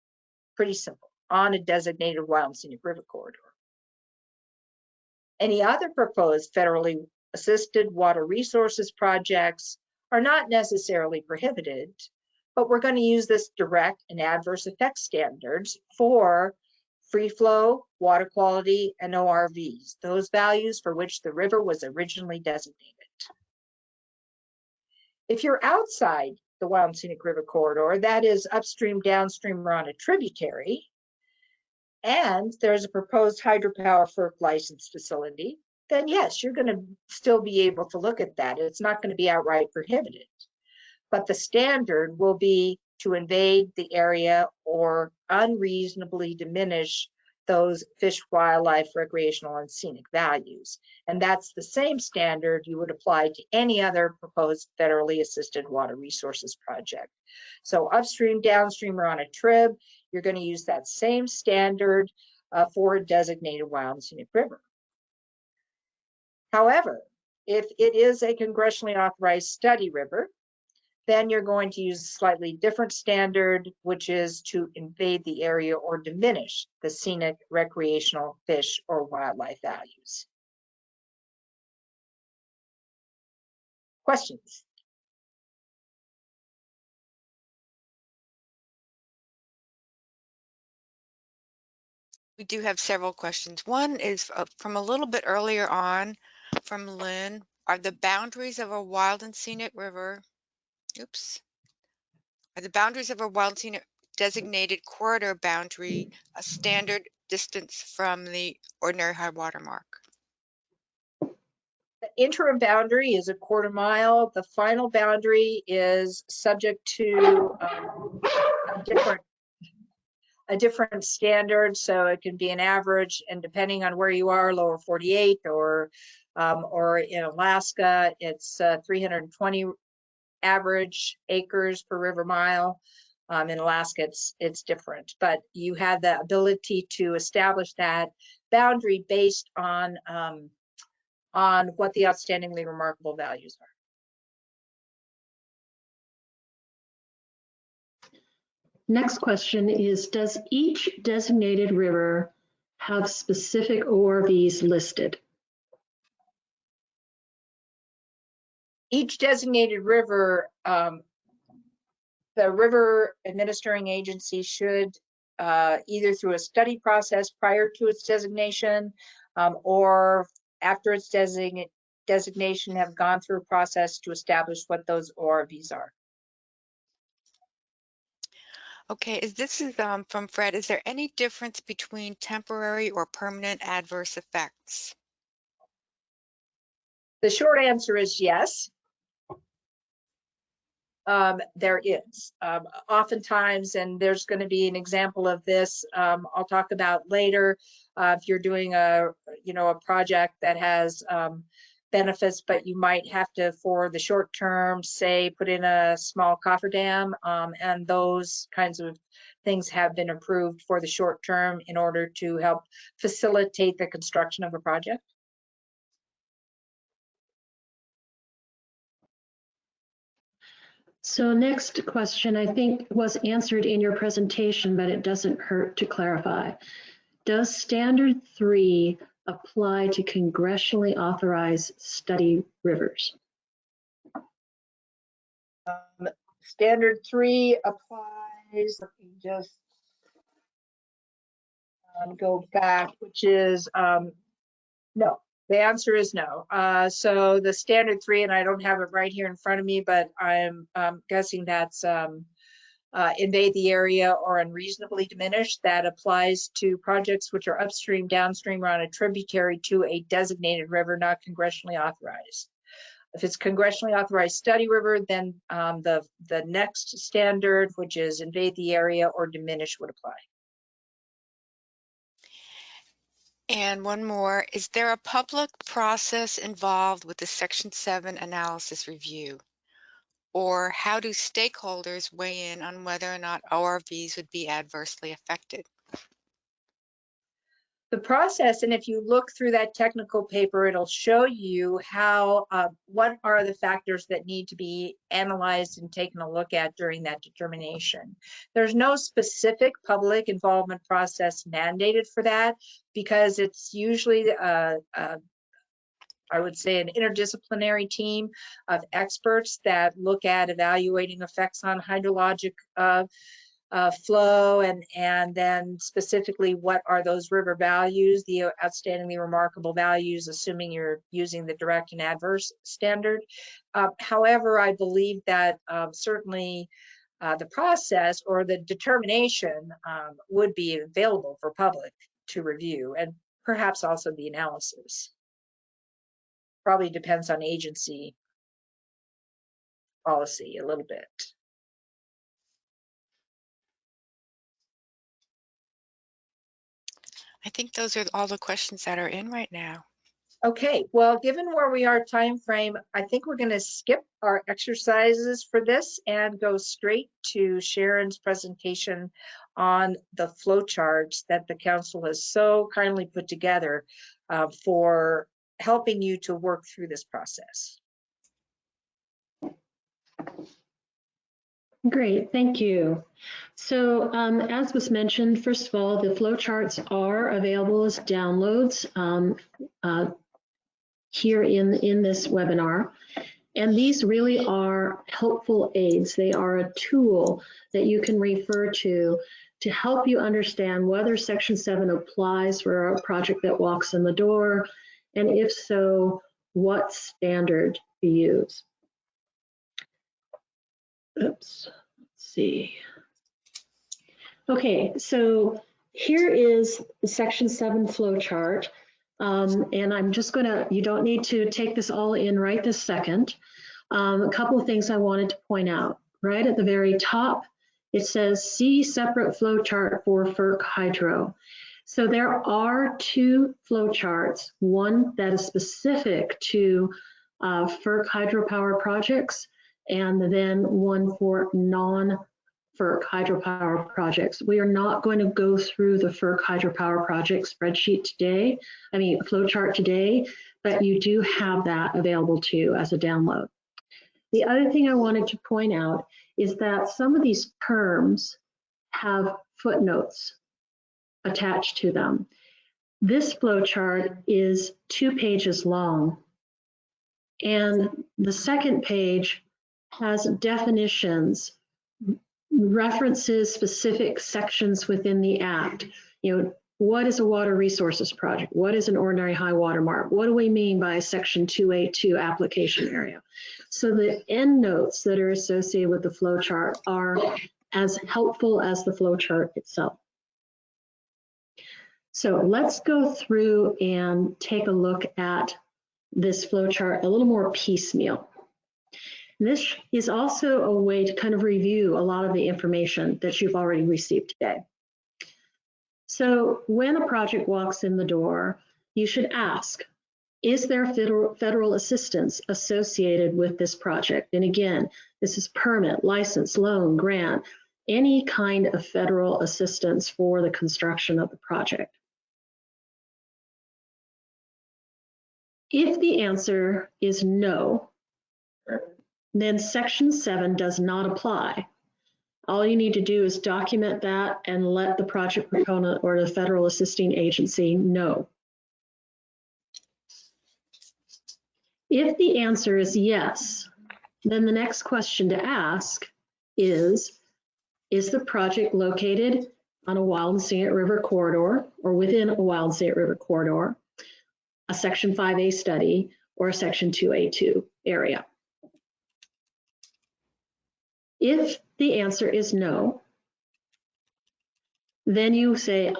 Pretty simple, on a designated wild and scenic river corridor. Any other proposed federally assisted water resources projects are not necessarily prohibited, but we're going to use this direct and adverse effects standards for free flow, water quality, and ORVs, those values for which the river was originally designated. If you're outside the Wild and Scenic River Corridor, that is upstream, downstream, or on a tributary, and there's a proposed hydropower FERC licensed facility, then yes, you're going to still be able to look at that. It's not going to be outright prohibited. But the standard will be to invade the area or unreasonably diminish those fish, wildlife, recreational, and scenic values. And that's the same standard you would apply to any other proposed federally assisted water resources project. So upstream, downstream, or on a trib, you're going to use that same standard for a designated wild and scenic river. However, if it is a congressionally authorized study river, then you're going to use a slightly different standard, which is to invade the area or diminish the scenic, recreational, fish, or wildlife values. Questions? We do have several questions. One is from a little bit earlier on from Lynn. Are the boundaries of a wild and scenic river, are the boundaries of a wild and scenic designated corridor boundary a standard distance from the ordinary high water mark? The interim boundary is a 1/4 mile. The final boundary is subject to a different standard, so it can be an average, and depending on where you are, lower 48 or in Alaska, it's 320 average acres per river mile. In Alaska, it's different, but you have the ability to establish that boundary based on what the outstandingly remarkable values are. Next question is, does each designated river have specific ORVs listed? Each designated river, the river administering agency should either through a study process prior to its designation or after its designation have gone through a process to establish what those ORVs are. Okay, this is from Fred. Is there any difference between temporary or permanent adverse effects? The short answer is yes. There is. Oftentimes, and there's going to be an example of this I'll talk about later. If you're doing a project that has benefits, but you might have to, for the short term, say, put in a small cofferdam, and those kinds of things have been approved for the short term in order to help facilitate the construction of a project. So next question, I think was answered in your presentation, but it doesn't hurt to clarify. Does Standard 3 apply to congressionally authorized study rivers? Standard 3 applies, let me just go back, which is no. The answer is no. So the Standard 3, and I don't have it right here in front of me, but I'm guessing that's invade the area or unreasonably diminish. That applies to projects which are upstream, downstream, or on a tributary to a designated river, not congressionally authorized. If it's congressionally authorized study river, then the next standard, which is invade the area or diminish, would apply. And one more, is there a public process involved with the Section 7 analysis review? Or how do stakeholders weigh in on whether or not ORVs would be adversely affected? The process, and if you look through that technical paper, it'll show you how, what are the factors that need to be analyzed and taken a look at during that determination. There's no specific public involvement process mandated for that because it's usually I would say, an interdisciplinary team of experts that look at evaluating effects on hydrologic flow, and then specifically what are those river values, the outstandingly remarkable values, assuming you're using the direct and adverse standard. However, I believe that certainly the process or the determination would be available for public to review, and perhaps also the analysis. Probably depends on agency policy a little bit. I think those are all the questions that are in right now. Okay, well, given where we are time frame, I think we're going to skip our exercises for this and go straight to Sharon's presentation on the flowcharts that the council has so kindly put together for helping you to work through this process. Great, thank you. So as was mentioned, first of all, the flowcharts are available as downloads here in this webinar. And these really are helpful aids. They are a tool that you can refer to help you understand whether Section 7 applies for a project that walks in the door, and if so, what standard to use. Oops, let's see. Okay, so here is the Section 7 flowchart. And I'm just gonna, you don't need to take this all in right this second. A couple of things I wanted to point out. Right at the very top, it says see separate flowchart for FERC hydro. So there are two flowcharts, one that is specific to FERC hydropower projects, and then one for non-FERC hydropower projects. We are not going to go through the FERC hydropower project spreadsheet today, flowchart today, but you do have that available to you as a download. The other thing I wanted to point out is that some of these terms have footnotes attached to them. This flowchart is 2 pages long, and the second page has definitions, references specific sections within the Act. You know, what is a water resources project? What is an ordinary high water mark? What do we mean by Section 282 application area? So the end notes that are associated with the flowchart are as helpful as the flowchart itself. So let's go through and take a look at this flowchart a little more piecemeal. This is also a way to kind of review a lot of the information that you've already received today. So when a project walks in the door, you should ask, is there federal assistance associated with this project? And again, this is permit, license, loan, grant, any kind of federal assistance for the construction of the project. If the answer is no, then Section 7 does not apply. All you need to do is document that and let the project proponent or the federal assisting agency know. If the answer is yes, then the next question to ask is the project located on a wild and scenic river corridor or within a wild and scenic river corridor, a Section 5A study, or a Section 2A2 area? If the answer is no, then you say,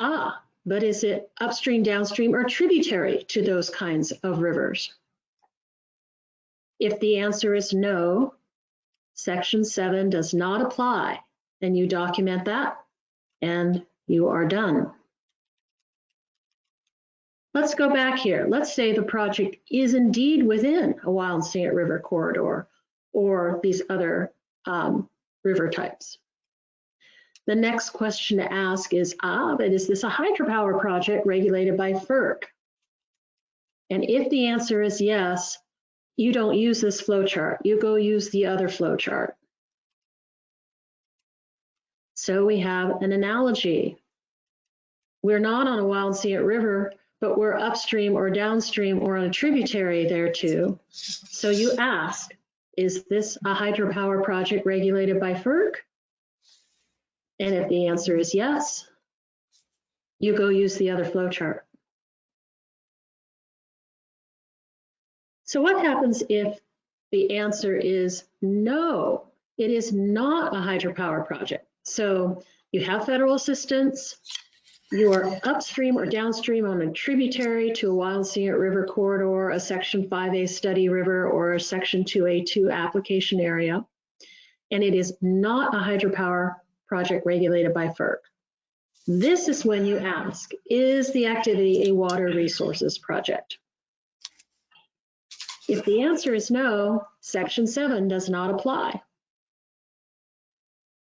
but is it upstream, downstream, or tributary to those kinds of rivers? If the answer is no, Section 7 does not apply, then you document that and you are done. Let's go back here. Let's say the project is indeed within a wild and scenic river corridor or these other river types. The next question to ask is, but is this a hydropower project regulated by FERC? And if the answer is yes, you don't use this flowchart. You go use the other flowchart. So we have an analogy. We're not on a wild and scenic river but we're upstream or downstream or on a tributary thereto. So you ask, is this a hydropower project regulated by FERC? And if the answer is yes, you go use the other flow chart. So what happens if the answer is no, it is not a hydropower project? So you have federal assistance, you are upstream or downstream on a tributary to a wild scenic river corridor, a Section 5A study river, or a Section 2A2 application area, and it is not a hydropower project regulated by FERC. This is when you ask, is the activity a water resources project? If the answer is no, Section 7 does not apply.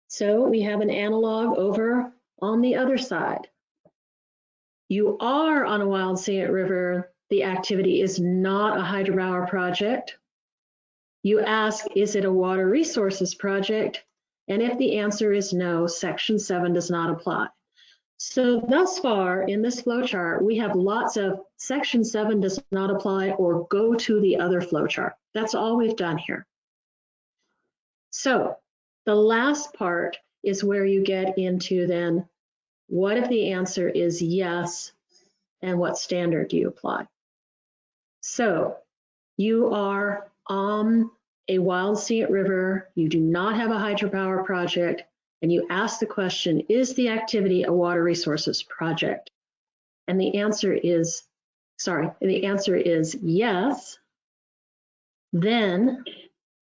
So we have an analog over on the other side. You are on a wild scenic river, the activity is not a hydropower project. You ask, is it a water resources project? And if the answer is no, Section 7 does not apply. So thus far in this flowchart, we have lots of Section 7 does not apply or go to the other flowchart. That's all we've done here. So the last part is where you get into then, what if the answer is yes, and what standard do you apply? So you are on a wild scenic river, you do not have a hydropower project, and you ask the question, is the activity a water resources project? And the answer is, yes. Then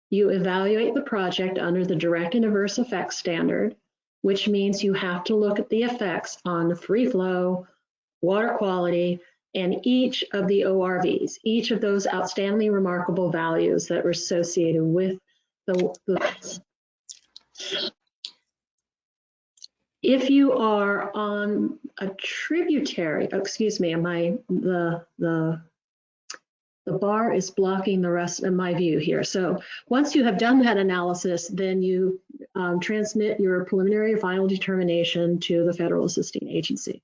you evaluate the project under the direct and adverse effects standard, which means you have to look at the effects on free flow, water quality, and each of the ORVs, each of those outstandingly remarkable values that were associated with the if you are on a tributary, excuse me, the bar is blocking the rest of my view here. So once you have done that analysis, then you transmit your preliminary or final determination to the federal assisting agency.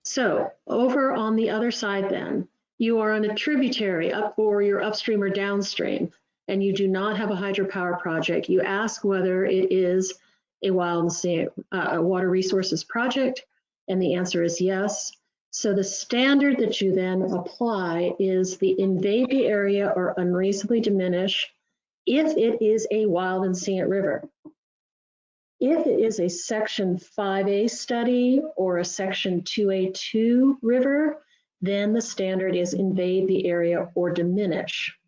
So over on the other side then, you are on a tributary up or you're upstream or downstream, and you do not have a hydropower project. You ask whether it is a water resources project, and the answer is yes. So the standard that you then apply is the invade the area or unreasonably diminish if it is a wild and scenic river. If it is a Section 5A study or a Section 2A2 river, then the standard is invade the area or diminish.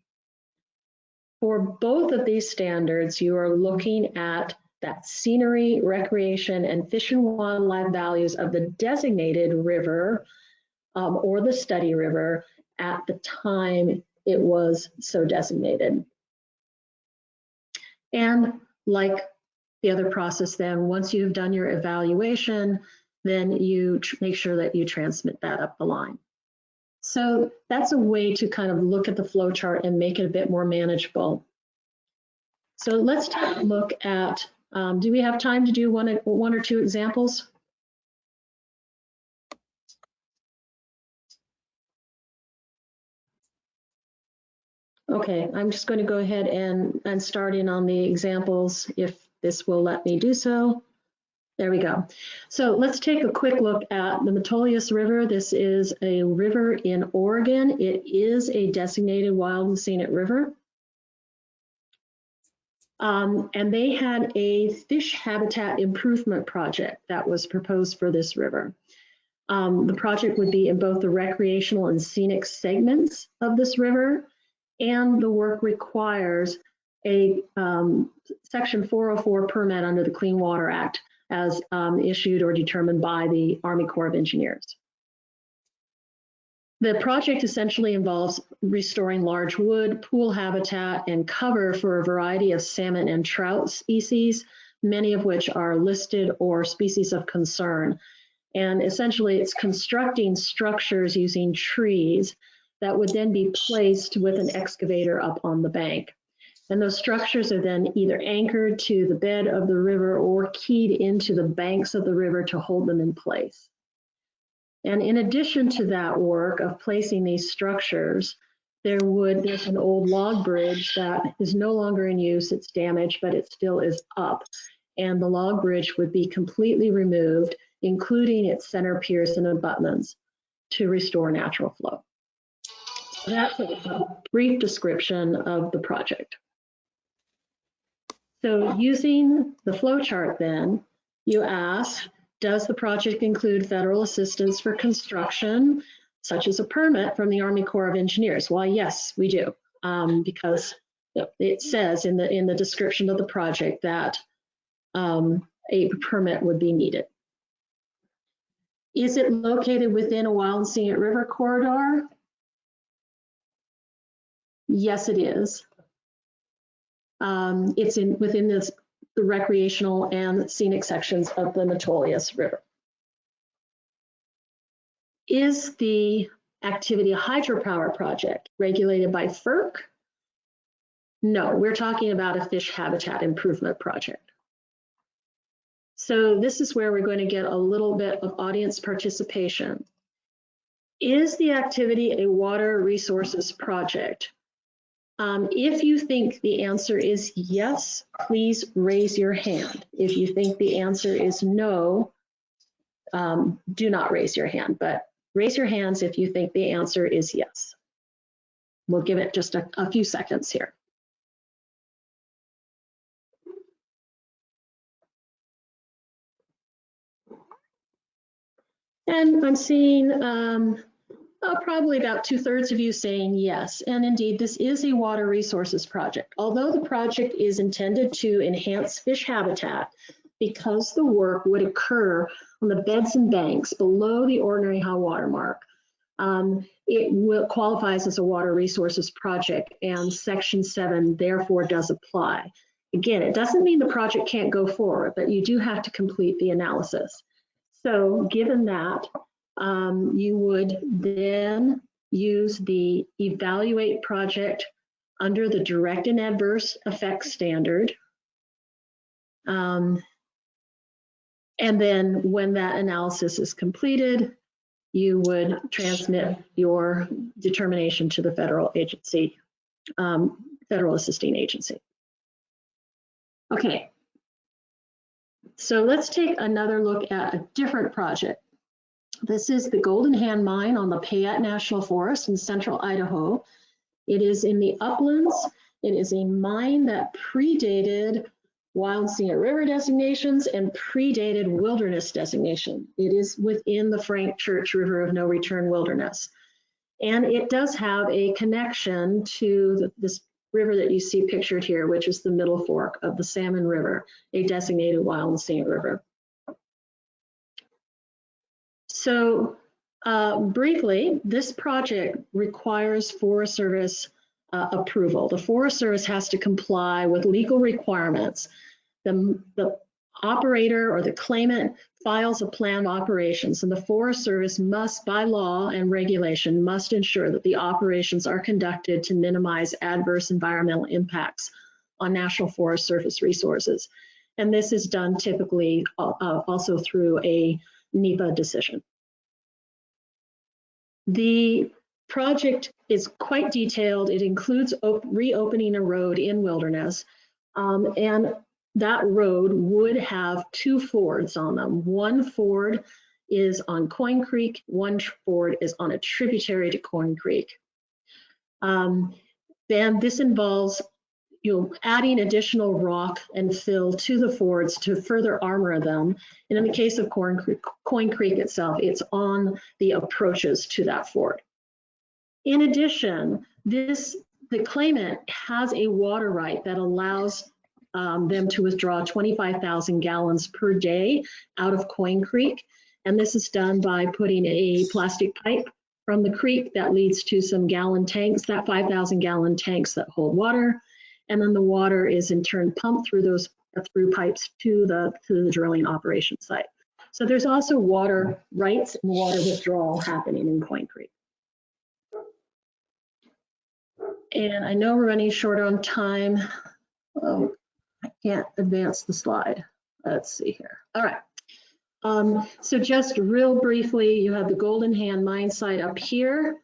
For both of these standards, you are looking at that scenery, recreation, and fish and wildlife values of the designated river or the study river at the time it was so designated. And like the other process then, once you've done your evaluation, then you make sure that you transmit that up the line. So that's a way to kind of look at the flow chart and make it a bit more manageable. So let's take a look at, do we have time to do one or two examples? Okay, I'm just going to go ahead and start in on the examples if this will let me do so. There we go. So let's take a quick look at the Metolius River. This is a river in Oregon. It is a designated wild and scenic river. And they had a fish habitat improvement project that was proposed for this river. The project would be in both the recreational and scenic segments of this river, and the work requires a Section 404 permit under the Clean Water Act as issued or determined by the Army Corps of Engineers. The project essentially involves restoring large wood, pool habitat, and cover for a variety of salmon and trout species, many of which are listed or species of concern. And essentially it's constructing structures using trees that would then be placed with an excavator up on the bank. And those structures are then either anchored to the bed of the river or keyed into the banks of the river to hold them in place. And in addition to that work of placing these structures, there's an old log bridge that is no longer in use, it's damaged, but it still is up. And the log bridge would be completely removed, including its center piers and abutments, to restore natural flow. So that's a brief description of the project. So using the flow chart then, you ask, does the project include federal assistance for construction, such as a permit from the Army Corps of Engineers? Why, yes, we do, because it says in the description of the project that a permit would be needed. Is it located within a wild and scenic river corridor? Yes, it is. It's within the recreational and scenic sections of the Metolius River. Is the activity a hydropower project regulated by FERC? No, we're talking about a fish habitat improvement project. So this is where we're going to get a little bit of audience participation. Is the activity a water resources project? If you think the answer is yes, please raise your hand. If you think the answer is no, do not raise your hand, but raise your hands if you think the answer is yes. We'll give it just a few seconds here. And I'm seeing probably about 2/3 of you saying yes. And indeed, this is a water resources project. Although the project is intended to enhance fish habitat, because the work would occur on the beds and banks below the ordinary high water mark, it qualifies as a water resources project, and Section 7 therefore does apply. Again, it doesn't mean the project can't go forward, but you do have to complete the analysis. So given that, you would then use the evaluate project under the direct and adverse effects standard. And then when that analysis is completed, you would transmit your determination to the federal agency, federal assisting agency. Okay, so let's take another look at a different project. This is the Golden Hand Mine on the Payette National Forest in central Idaho. It is in the uplands. It is a mine that predated Wild and Scenic River designations and predated wilderness designation. It is within the Frank Church River of No Return Wilderness. And it does have a connection to this river that you see pictured here, which is the Middle Fork of the Salmon River, a designated Wild and Scenic River. So briefly, this project requires Forest Service approval. The Forest Service has to comply with legal requirements. The operator or the claimant files a plan of operations, and the Forest Service must, by law and regulation, must ensure that the operations are conducted to minimize adverse environmental impacts on National Forest Service resources. And this is done typically also through a NEPA decision. The project is quite detailed. It includes reopening a road in wilderness, and that road would have 2 fords on them. One ford is on Coin Creek, one ford is on a tributary to Coin Creek. Then this involves adding additional rock and fill to the fords to further armor them. And in the case of Coin Creek itself, it's on the approaches to that ford. In addition, the claimant has a water right that allows them to withdraw 25,000 gallons per day out of Coin Creek. And this is done by putting a plastic pipe from the creek that leads to some gallon tanks, that 5,000 gallon tanks that hold water. And then the water is in turn pumped through pipes to the drilling operation site. So there's also water rights and water withdrawal happening in Coin Creek. And I know we're running short on time. I can't advance the slide. Let's see here. All right. So just real briefly, you have the Golden Hand mine site up here,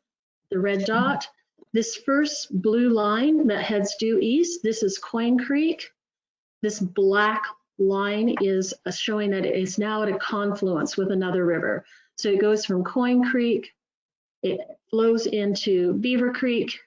the red dot. This first blue line that heads due east, this is Coin Creek. This black line is showing that it is now at a confluence with another river. So it goes from Coin Creek, it flows into Beaver Creek,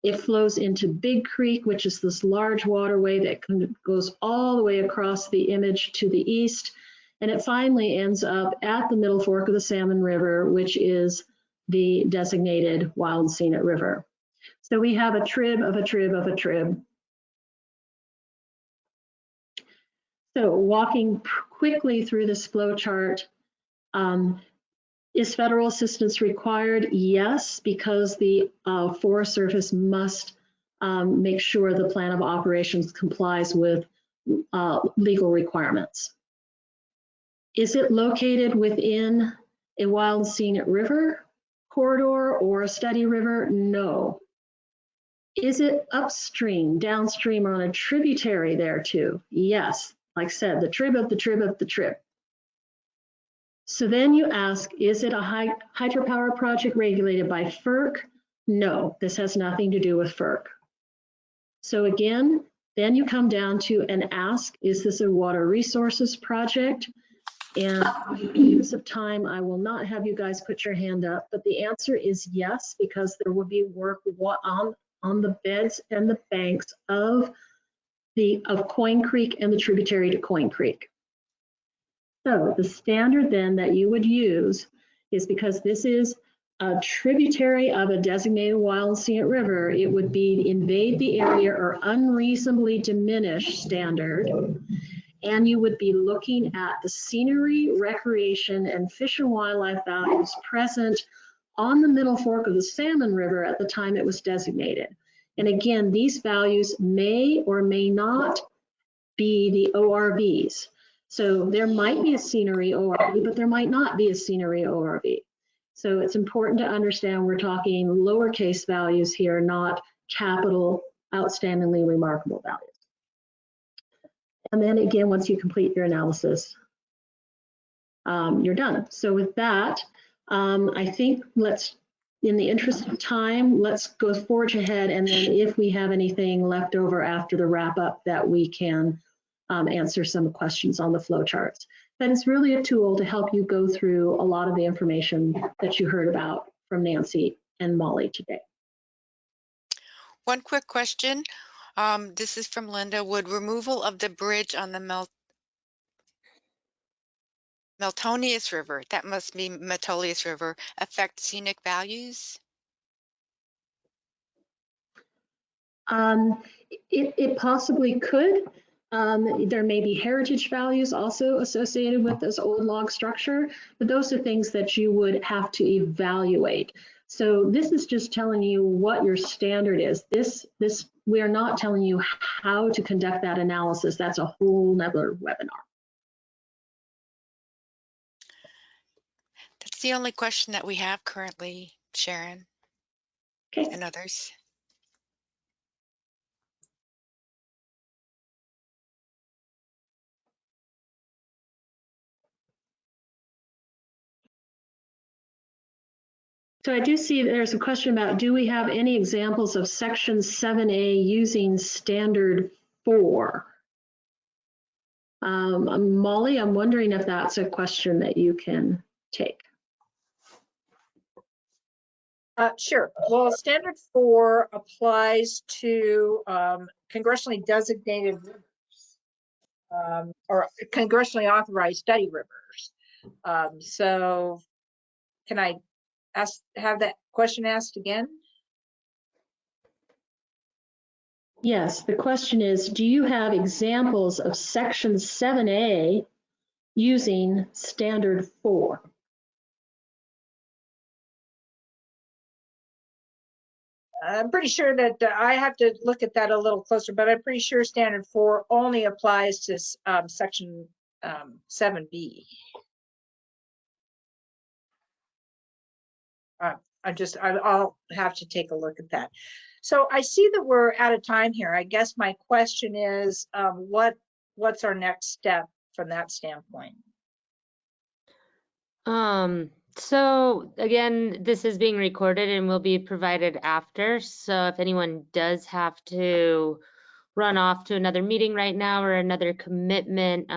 it flows into Big Creek, which is this large waterway that goes all the way across the image to the east. And it finally ends up at the middle fork of the Salmon River, which is the designated Wild and Scenic River. So we have a trib of a trib of a trib. So walking quickly through this flow chart, is federal assistance required? Yes, because the Forest Service must make sure the plan of operations complies with legal requirements. Is it located within a wild and scenic river corridor or a steady river? No. Is it upstream, downstream, or on a tributary there too? Yes. Like I said, the trib of the trib of the trib. So then you ask, is it a hydropower project regulated by FERC? No, this has nothing to do with FERC. So again, then you come down to and ask, is this a water resources project? And for the use of time, I will not have you guys put your hand up, but the answer is yes, because there will be work on the beds and the banks of Coin Creek and the tributary to Coin Creek. So the standard then that you would use is, because this is a tributary of a designated wild and scenic river, it would be invade the area or unreasonably diminish standard. And you would be looking at the scenery, recreation, and fish and wildlife values present on the middle fork of the Salmon River at the time it was designated. And again, these values may or may not be the ORVs. So there might be a scenery ORV, but there might not be a scenery ORV. So it's important to understand we're talking lowercase values here, not capital, outstandingly remarkable values. And then again, once you complete your analysis, you're done. So with that, I think in the interest of time, let's go forge ahead. And then if we have anything left over after the wrap up, that we can answer some questions on the flow charts. But it's really a tool to help you go through a lot of the information that you heard about from Nancy and Mollie today. One quick question. This is from Linda. Would removal of the bridge on the Meltonius River, that must be Metolius River, affect scenic values? It possibly could. There may be heritage values also associated with this old log structure, but those are things that you would have to evaluate. So this is just telling you what your standard is. We are not telling you how to conduct that analysis. That's a whole nother webinar. That's the only question that we have currently, Sharon. Okay. And others. So I do see there's a question about, do we have any examples of Section 7A using Standard 4? Mollie, I'm wondering if that's a question that you can take. Sure. Well, Standard 4 applies to congressionally designated rivers or congressionally authorized study rivers. So can I have that question asked again? Yes, the question is, do you have examples of Section 7A using Standard 4? I'm pretty sure that I have to look at that a little closer, but I'm pretty sure Standard 4 only applies to Section 7B. I'll have to take a look at that. So I see that we're out of time here. I guess my question is, what's our next step from that standpoint? So again, this is being recorded and will be provided after. So if anyone does have to run off to another meeting right now or another commitment,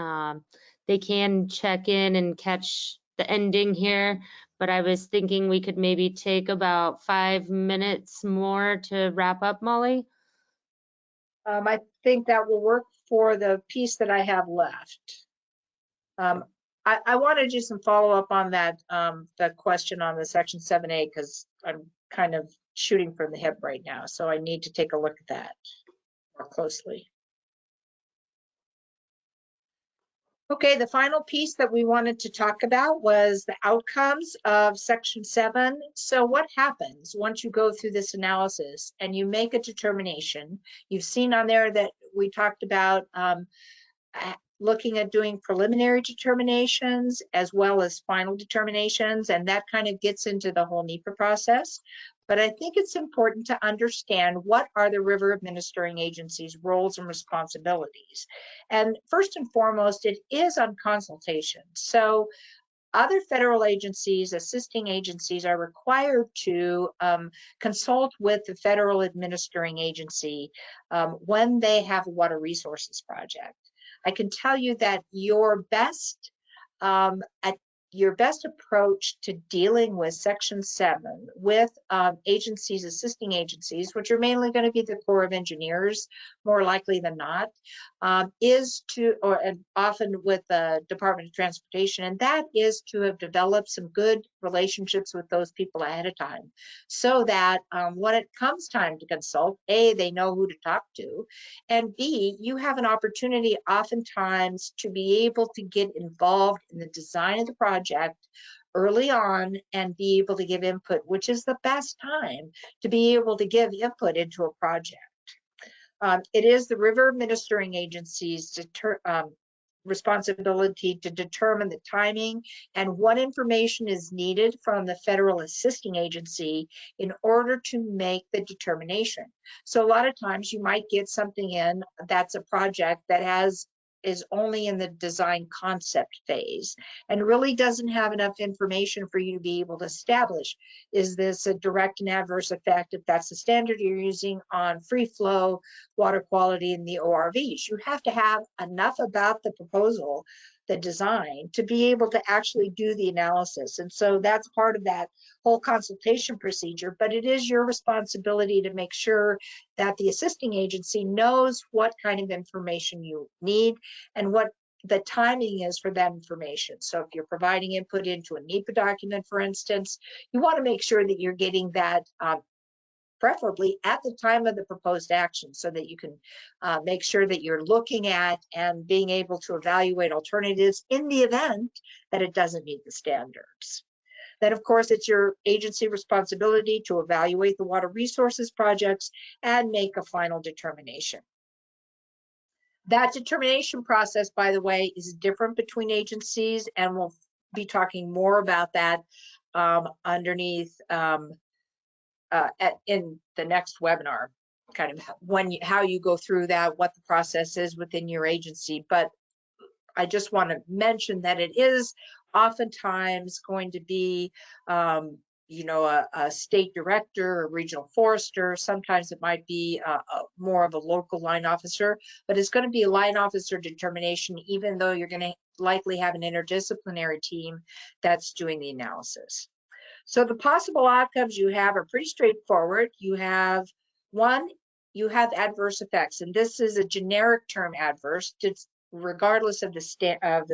they can check in and catch the ending here. But I was thinking we could maybe take about 5 minutes more to wrap up, Molly. I think that will work for the piece that I have left. I want to do some follow up on that question on the section 7A, because I'm kind of shooting from the hip right now. So I need to take a look at that more closely. Okay, the final piece that we wanted to talk about was the outcomes of section 7. So what happens once you go through this analysis and you make a determination? You've seen on there that we talked about looking at doing preliminary determinations as well as final determinations, and that kind of gets into the whole NEPA process. But I think it's important to understand what are the river administering agencies' roles and responsibilities. And first and foremost, it is on consultation. So other federal agencies, assisting agencies, are required to consult with the federal administering agency when they have a water resources project. I can tell you that your best approach to dealing with section 7 with agencies, assisting agencies, which are mainly going to be the Corps of Engineers, more likely than not, is to, and often with the Department of Transportation, and that is to have developed some good relationships with those people ahead of time, so that when it comes time to consult, A, they know who to talk to, and B, you have an opportunity oftentimes to be able to get involved in the design of the project early on and be able to give input, which is the best time to be able to give input into a project. It is the river administering agency's responsibility to determine the timing and what information is needed from the federal assisting agency in order to make the determination. So a lot of times you might get something in that's a project that is only in the design concept phase and really doesn't have enough information for you to be able to establish, is this a direct and adverse effect, if that's the standard you're using, on free flow, water quality, and the ORVs. You have to have enough about the proposal, the design, to be able to actually do the analysis. And so that's part of that whole consultation procedure, but it is your responsibility to make sure that the assisting agency knows what kind of information you need and what the timing is for that information. So if you're providing input into a NEPA document, for instance, you want to make sure that you're getting that preferably at the time of the proposed action, so that you can make sure that you're looking at and being able to evaluate alternatives in the event that it doesn't meet the standards. Then, of course, it's your agency responsibility to evaluate the water resources projects and make a final determination. That determination process, by the way, is different between agencies, and we'll be talking more about that underneath in the next webinar, kind of how you go through that, what the process is within your agency. But I just want to mention that it is oftentimes going to be you know, a state director, a regional forester. Sometimes it might be more of a local line officer, but it's going to be a line officer determination, even though you're going to likely have an interdisciplinary team that's doing the analysis. So the possible outcomes you have are pretty straightforward. You have one, you have adverse effects, and this is a generic term, adverse. It's regardless of the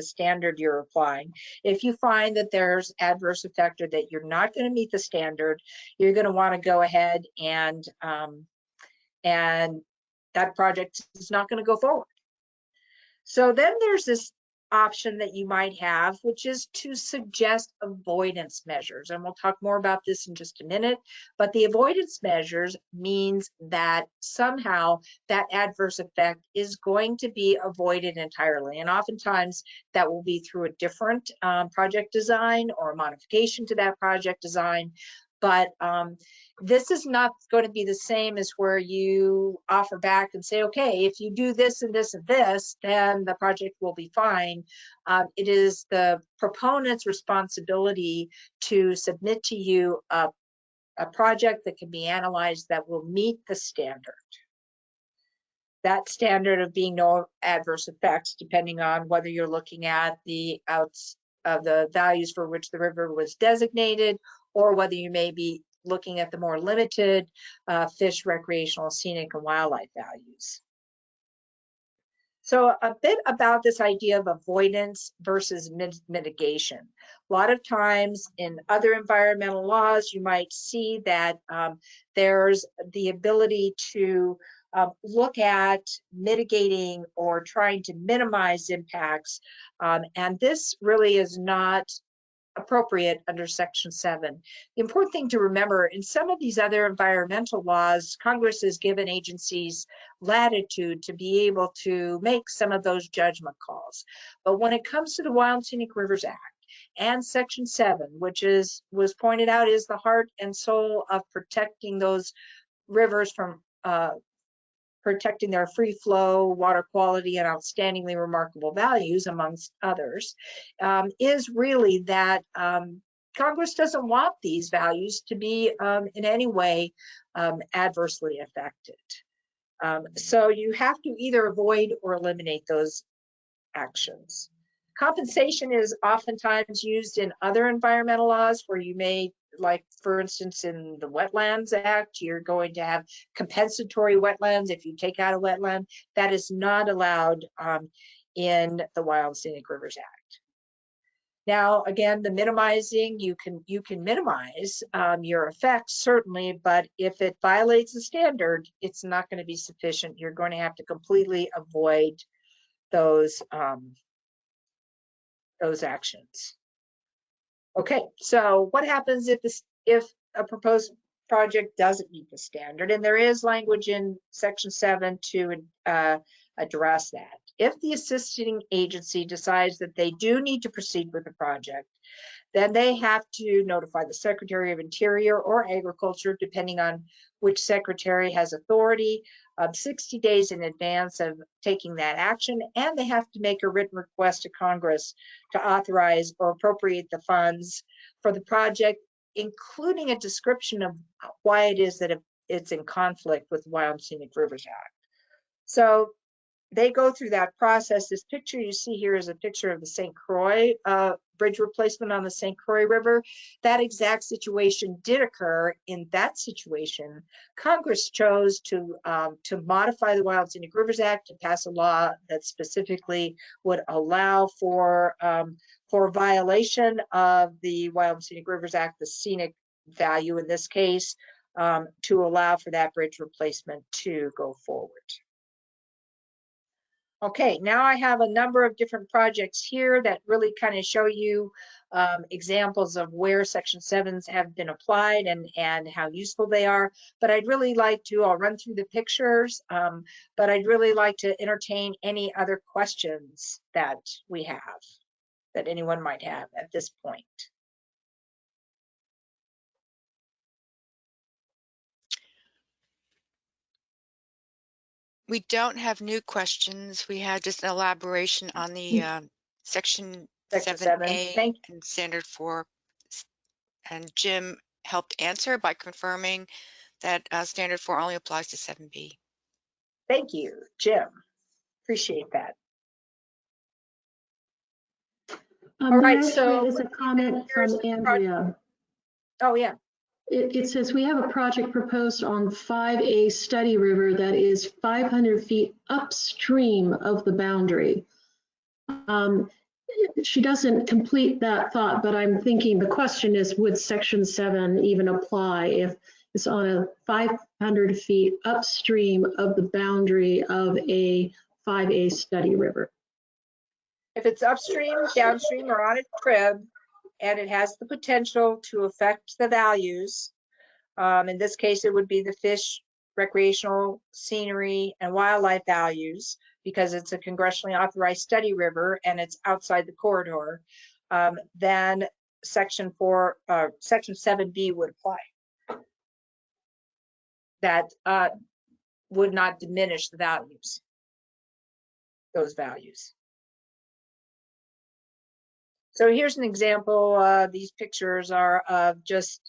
standard you're applying. If you find that there's adverse effect or that you're not going to meet the standard, you're going to want to go ahead and that project is not going to go forward. So then there's this option that you might have, which is to suggest avoidance measures. And we'll talk more about this in just a minute. But the avoidance measures means that somehow that adverse effect is going to be avoided entirely. And oftentimes that will be through a different project design or a modification to that project design. But this is not going to be the same as where you offer back and say, okay, if you do this and this and this, then the project will be fine. It is the proponent's responsibility to submit to you a project that can be analyzed that will meet the standard. That standard of being no adverse effects, depending on whether you're looking at the outs of the values for which the river was designated, or whether you may be looking at the more limited fish, recreational, scenic, and wildlife values. So a bit about this idea of avoidance versus mitigation. A lot of times in other environmental laws, you might see that there's the ability to look at mitigating or trying to minimize impacts. And this really is not appropriate under Section 7. The important thing to remember, in some of these other environmental laws, Congress has given agencies latitude to be able to make some of those judgment calls. But when it comes to the Wild and Scenic Rivers Act and Section 7, which was pointed out is the heart and soul of protecting those rivers from protecting their free flow, water quality, and outstandingly remarkable values, amongst others, is really that Congress doesn't want these values to be in any way adversely affected. So you have to either avoid or eliminate those actions. Compensation is oftentimes used in other environmental laws where you may, like for instance, in the Wetlands Act, you're going to have compensatory wetlands if you take out a wetland. That is not allowed in the Wild and Scenic Rivers Act. Now, again, the minimizing, you can minimize your effects, certainly, but if it violates the standard, it's not going to be sufficient. You're going to have to completely avoid those actions. Okay, so what happens if a proposed project doesn't meet the standard? And there is language in Section 7 to address that. If the assisting agency decides that they do need to proceed with the project, then they have to notify the Secretary of Interior or Agriculture, depending on which secretary has authority, 60 days in advance of taking that action, and they have to make a written request to Congress to authorize or appropriate the funds for the project, including a description of why it is that it's in conflict with the Wild and Scenic Rivers Act. So they go through that process. This picture you see here is a picture of the St. Croix bridge replacement on the St. Croix River. That exact situation did occur. In that situation, Congress chose to modify the Wild and Scenic Rivers Act to pass a law that specifically would allow for violation of the Wild and Scenic Rivers Act, the scenic value in this case, to allow for that bridge replacement to go forward. Okay, now I have a number of different projects here that really kind of show you examples of where Section 7s have been applied and how useful they are. But I'd really like to, I'll run through the pictures, but I'd really like to entertain any other questions that we have, that anyone might have at this point. We don't have new questions. We had just an elaboration on the Section 7A and Standard 4. And Jim helped answer by confirming that Standard 4 only applies to 7B. Thank you, Jim. Appreciate that. All right, so there's a comment from Andrea. Oh, yeah. It says we have a project proposed on 5A Study River that is 500 feet upstream of the boundary. She doesn't complete that thought, but I'm thinking the question is, would Section 7 even apply if it's on a 500 feet upstream of the boundary of a 5A Study River? If it's upstream, downstream, or on a crib, and it has the potential to affect the values, in this case, it would be the fish, recreational, scenery, and wildlife values, because it's a congressionally authorized study river and it's outside the corridor, then Section 7B would apply. that would not diminish the values, those values. So here's an example. These pictures are of just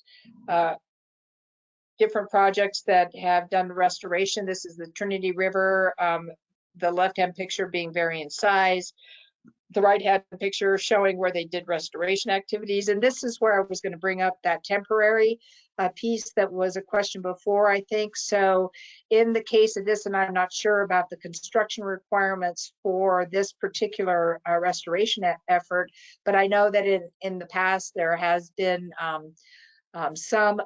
different projects that have done restoration. This is the Trinity River, the left-hand picture being varying size, the right-hand picture showing where they did restoration activities. And this is where I was going to bring up that temporary piece that was a question before, I think. So in the case of this, and I'm not sure about the construction requirements for this particular restoration effort, but I know that in the past there has been some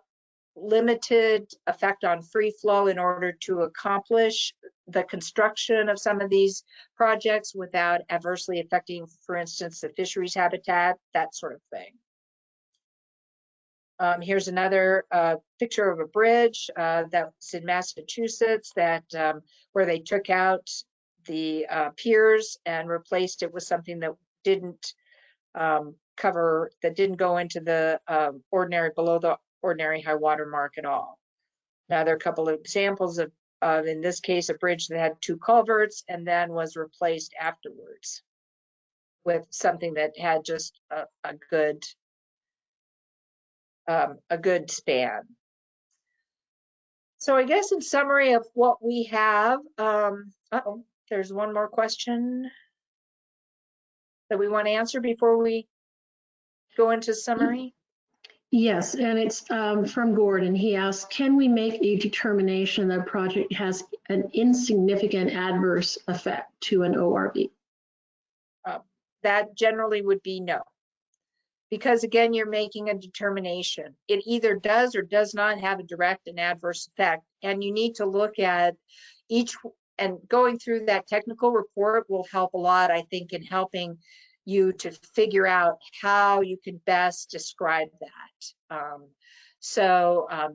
limited effect on free flow in order to accomplish the construction of some of these projects without adversely affecting, for instance, the fisheries habitat, that sort of thing. Here's another picture of a bridge that's in Massachusetts that where they took out the piers and replaced it with something that didn't cover, that didn't go into the ordinary, below the ordinary high water mark at all. Now there are a couple of examples of in this case, a bridge that had 2 culverts and then was replaced afterwards with something that had just a good span. So I guess in summary of what we have, there's one more question that we want to answer before we go into summary. Yes, and it's from Gordon. He asks, can we make a determination that a project has an insignificant adverse effect to an ORV? That generally would be no. Because again, you're making a determination. It either does or does not have a direct and adverse effect. And you need to look at each, and going through that technical report will help a lot, I think, in helping you to figure out how you can best describe that.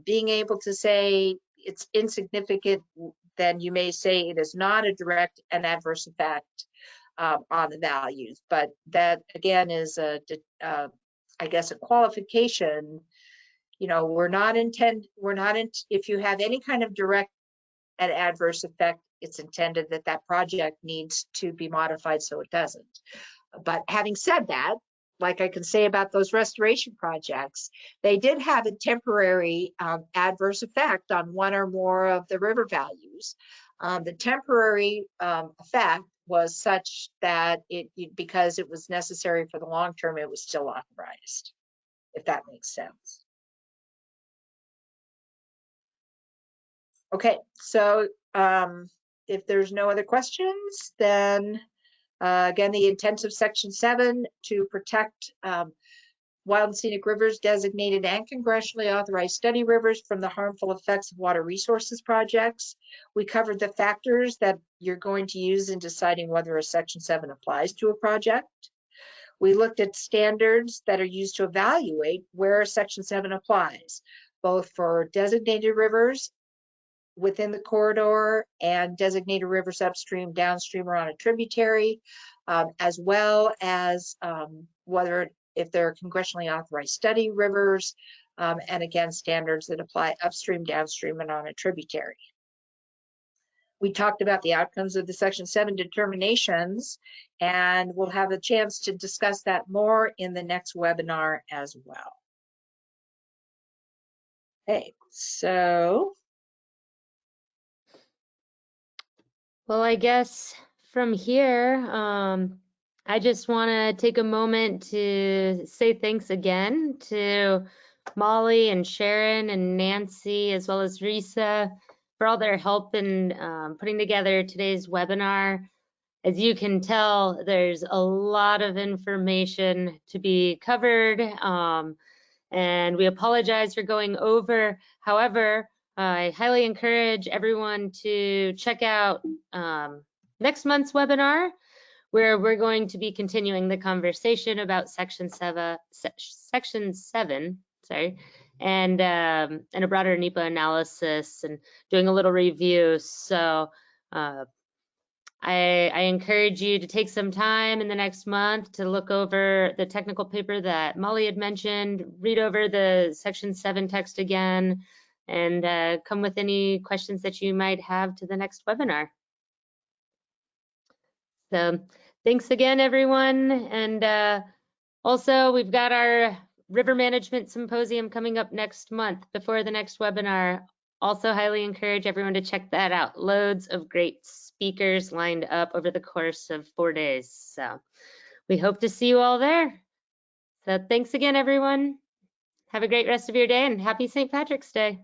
Being able to say it's insignificant, then you may say it is not a direct and adverse effect on the values. But that again is I guess a qualification. You know, if you have any kind of direct and adverse effect, it's intended that that project needs to be modified so it doesn't. But having said that, like I can say about those restoration projects, they did have a temporary adverse effect on one or more of the river values. The temporary effect was such that because it was necessary for the long term, it was still authorized, if that makes sense. Okay, so if there's no other questions, then again, the intent of Section 7 to protect wild and scenic rivers, designated and congressionally authorized study rivers from the harmful effects of water resources projects. We covered the factors that you're going to use in deciding whether a Section 7 applies to a project. We looked at standards that are used to evaluate where Section 7 applies, both for designated rivers within the corridor and designated rivers upstream, downstream, or on a tributary, as well as if they're congressionally authorized study rivers, and again, standards that apply upstream, downstream, and on a tributary. We talked about the outcomes of the Section 7 determinations, and we'll have a chance to discuss that more in the next webinar as well. Okay, so. Well, I guess from here, I just want to take a moment to say thanks again to Mollie and Sharon and Nancy, as well as Risa, for all their help in putting together today's webinar. As you can tell, there's a lot of information to be covered, and we apologize for going over. However, I highly encourage everyone to check out next month's webinar, where we're going to be continuing the conversation about Section 7, and a broader NEPA analysis and doing a little review. So I encourage you to take some time in the next month to look over the technical paper that Mollie had mentioned, read over the Section 7 text again, and come with any questions that you might have to the next webinar. So thanks again, everyone. And also, we've got our River Management Symposium coming up next month before the next webinar. Also highly encourage everyone to check that out. Loads of great speakers lined up over the course of 4 days. So we hope to see you all there. So thanks again, everyone. Have a great rest of your day and happy St. Patrick's Day.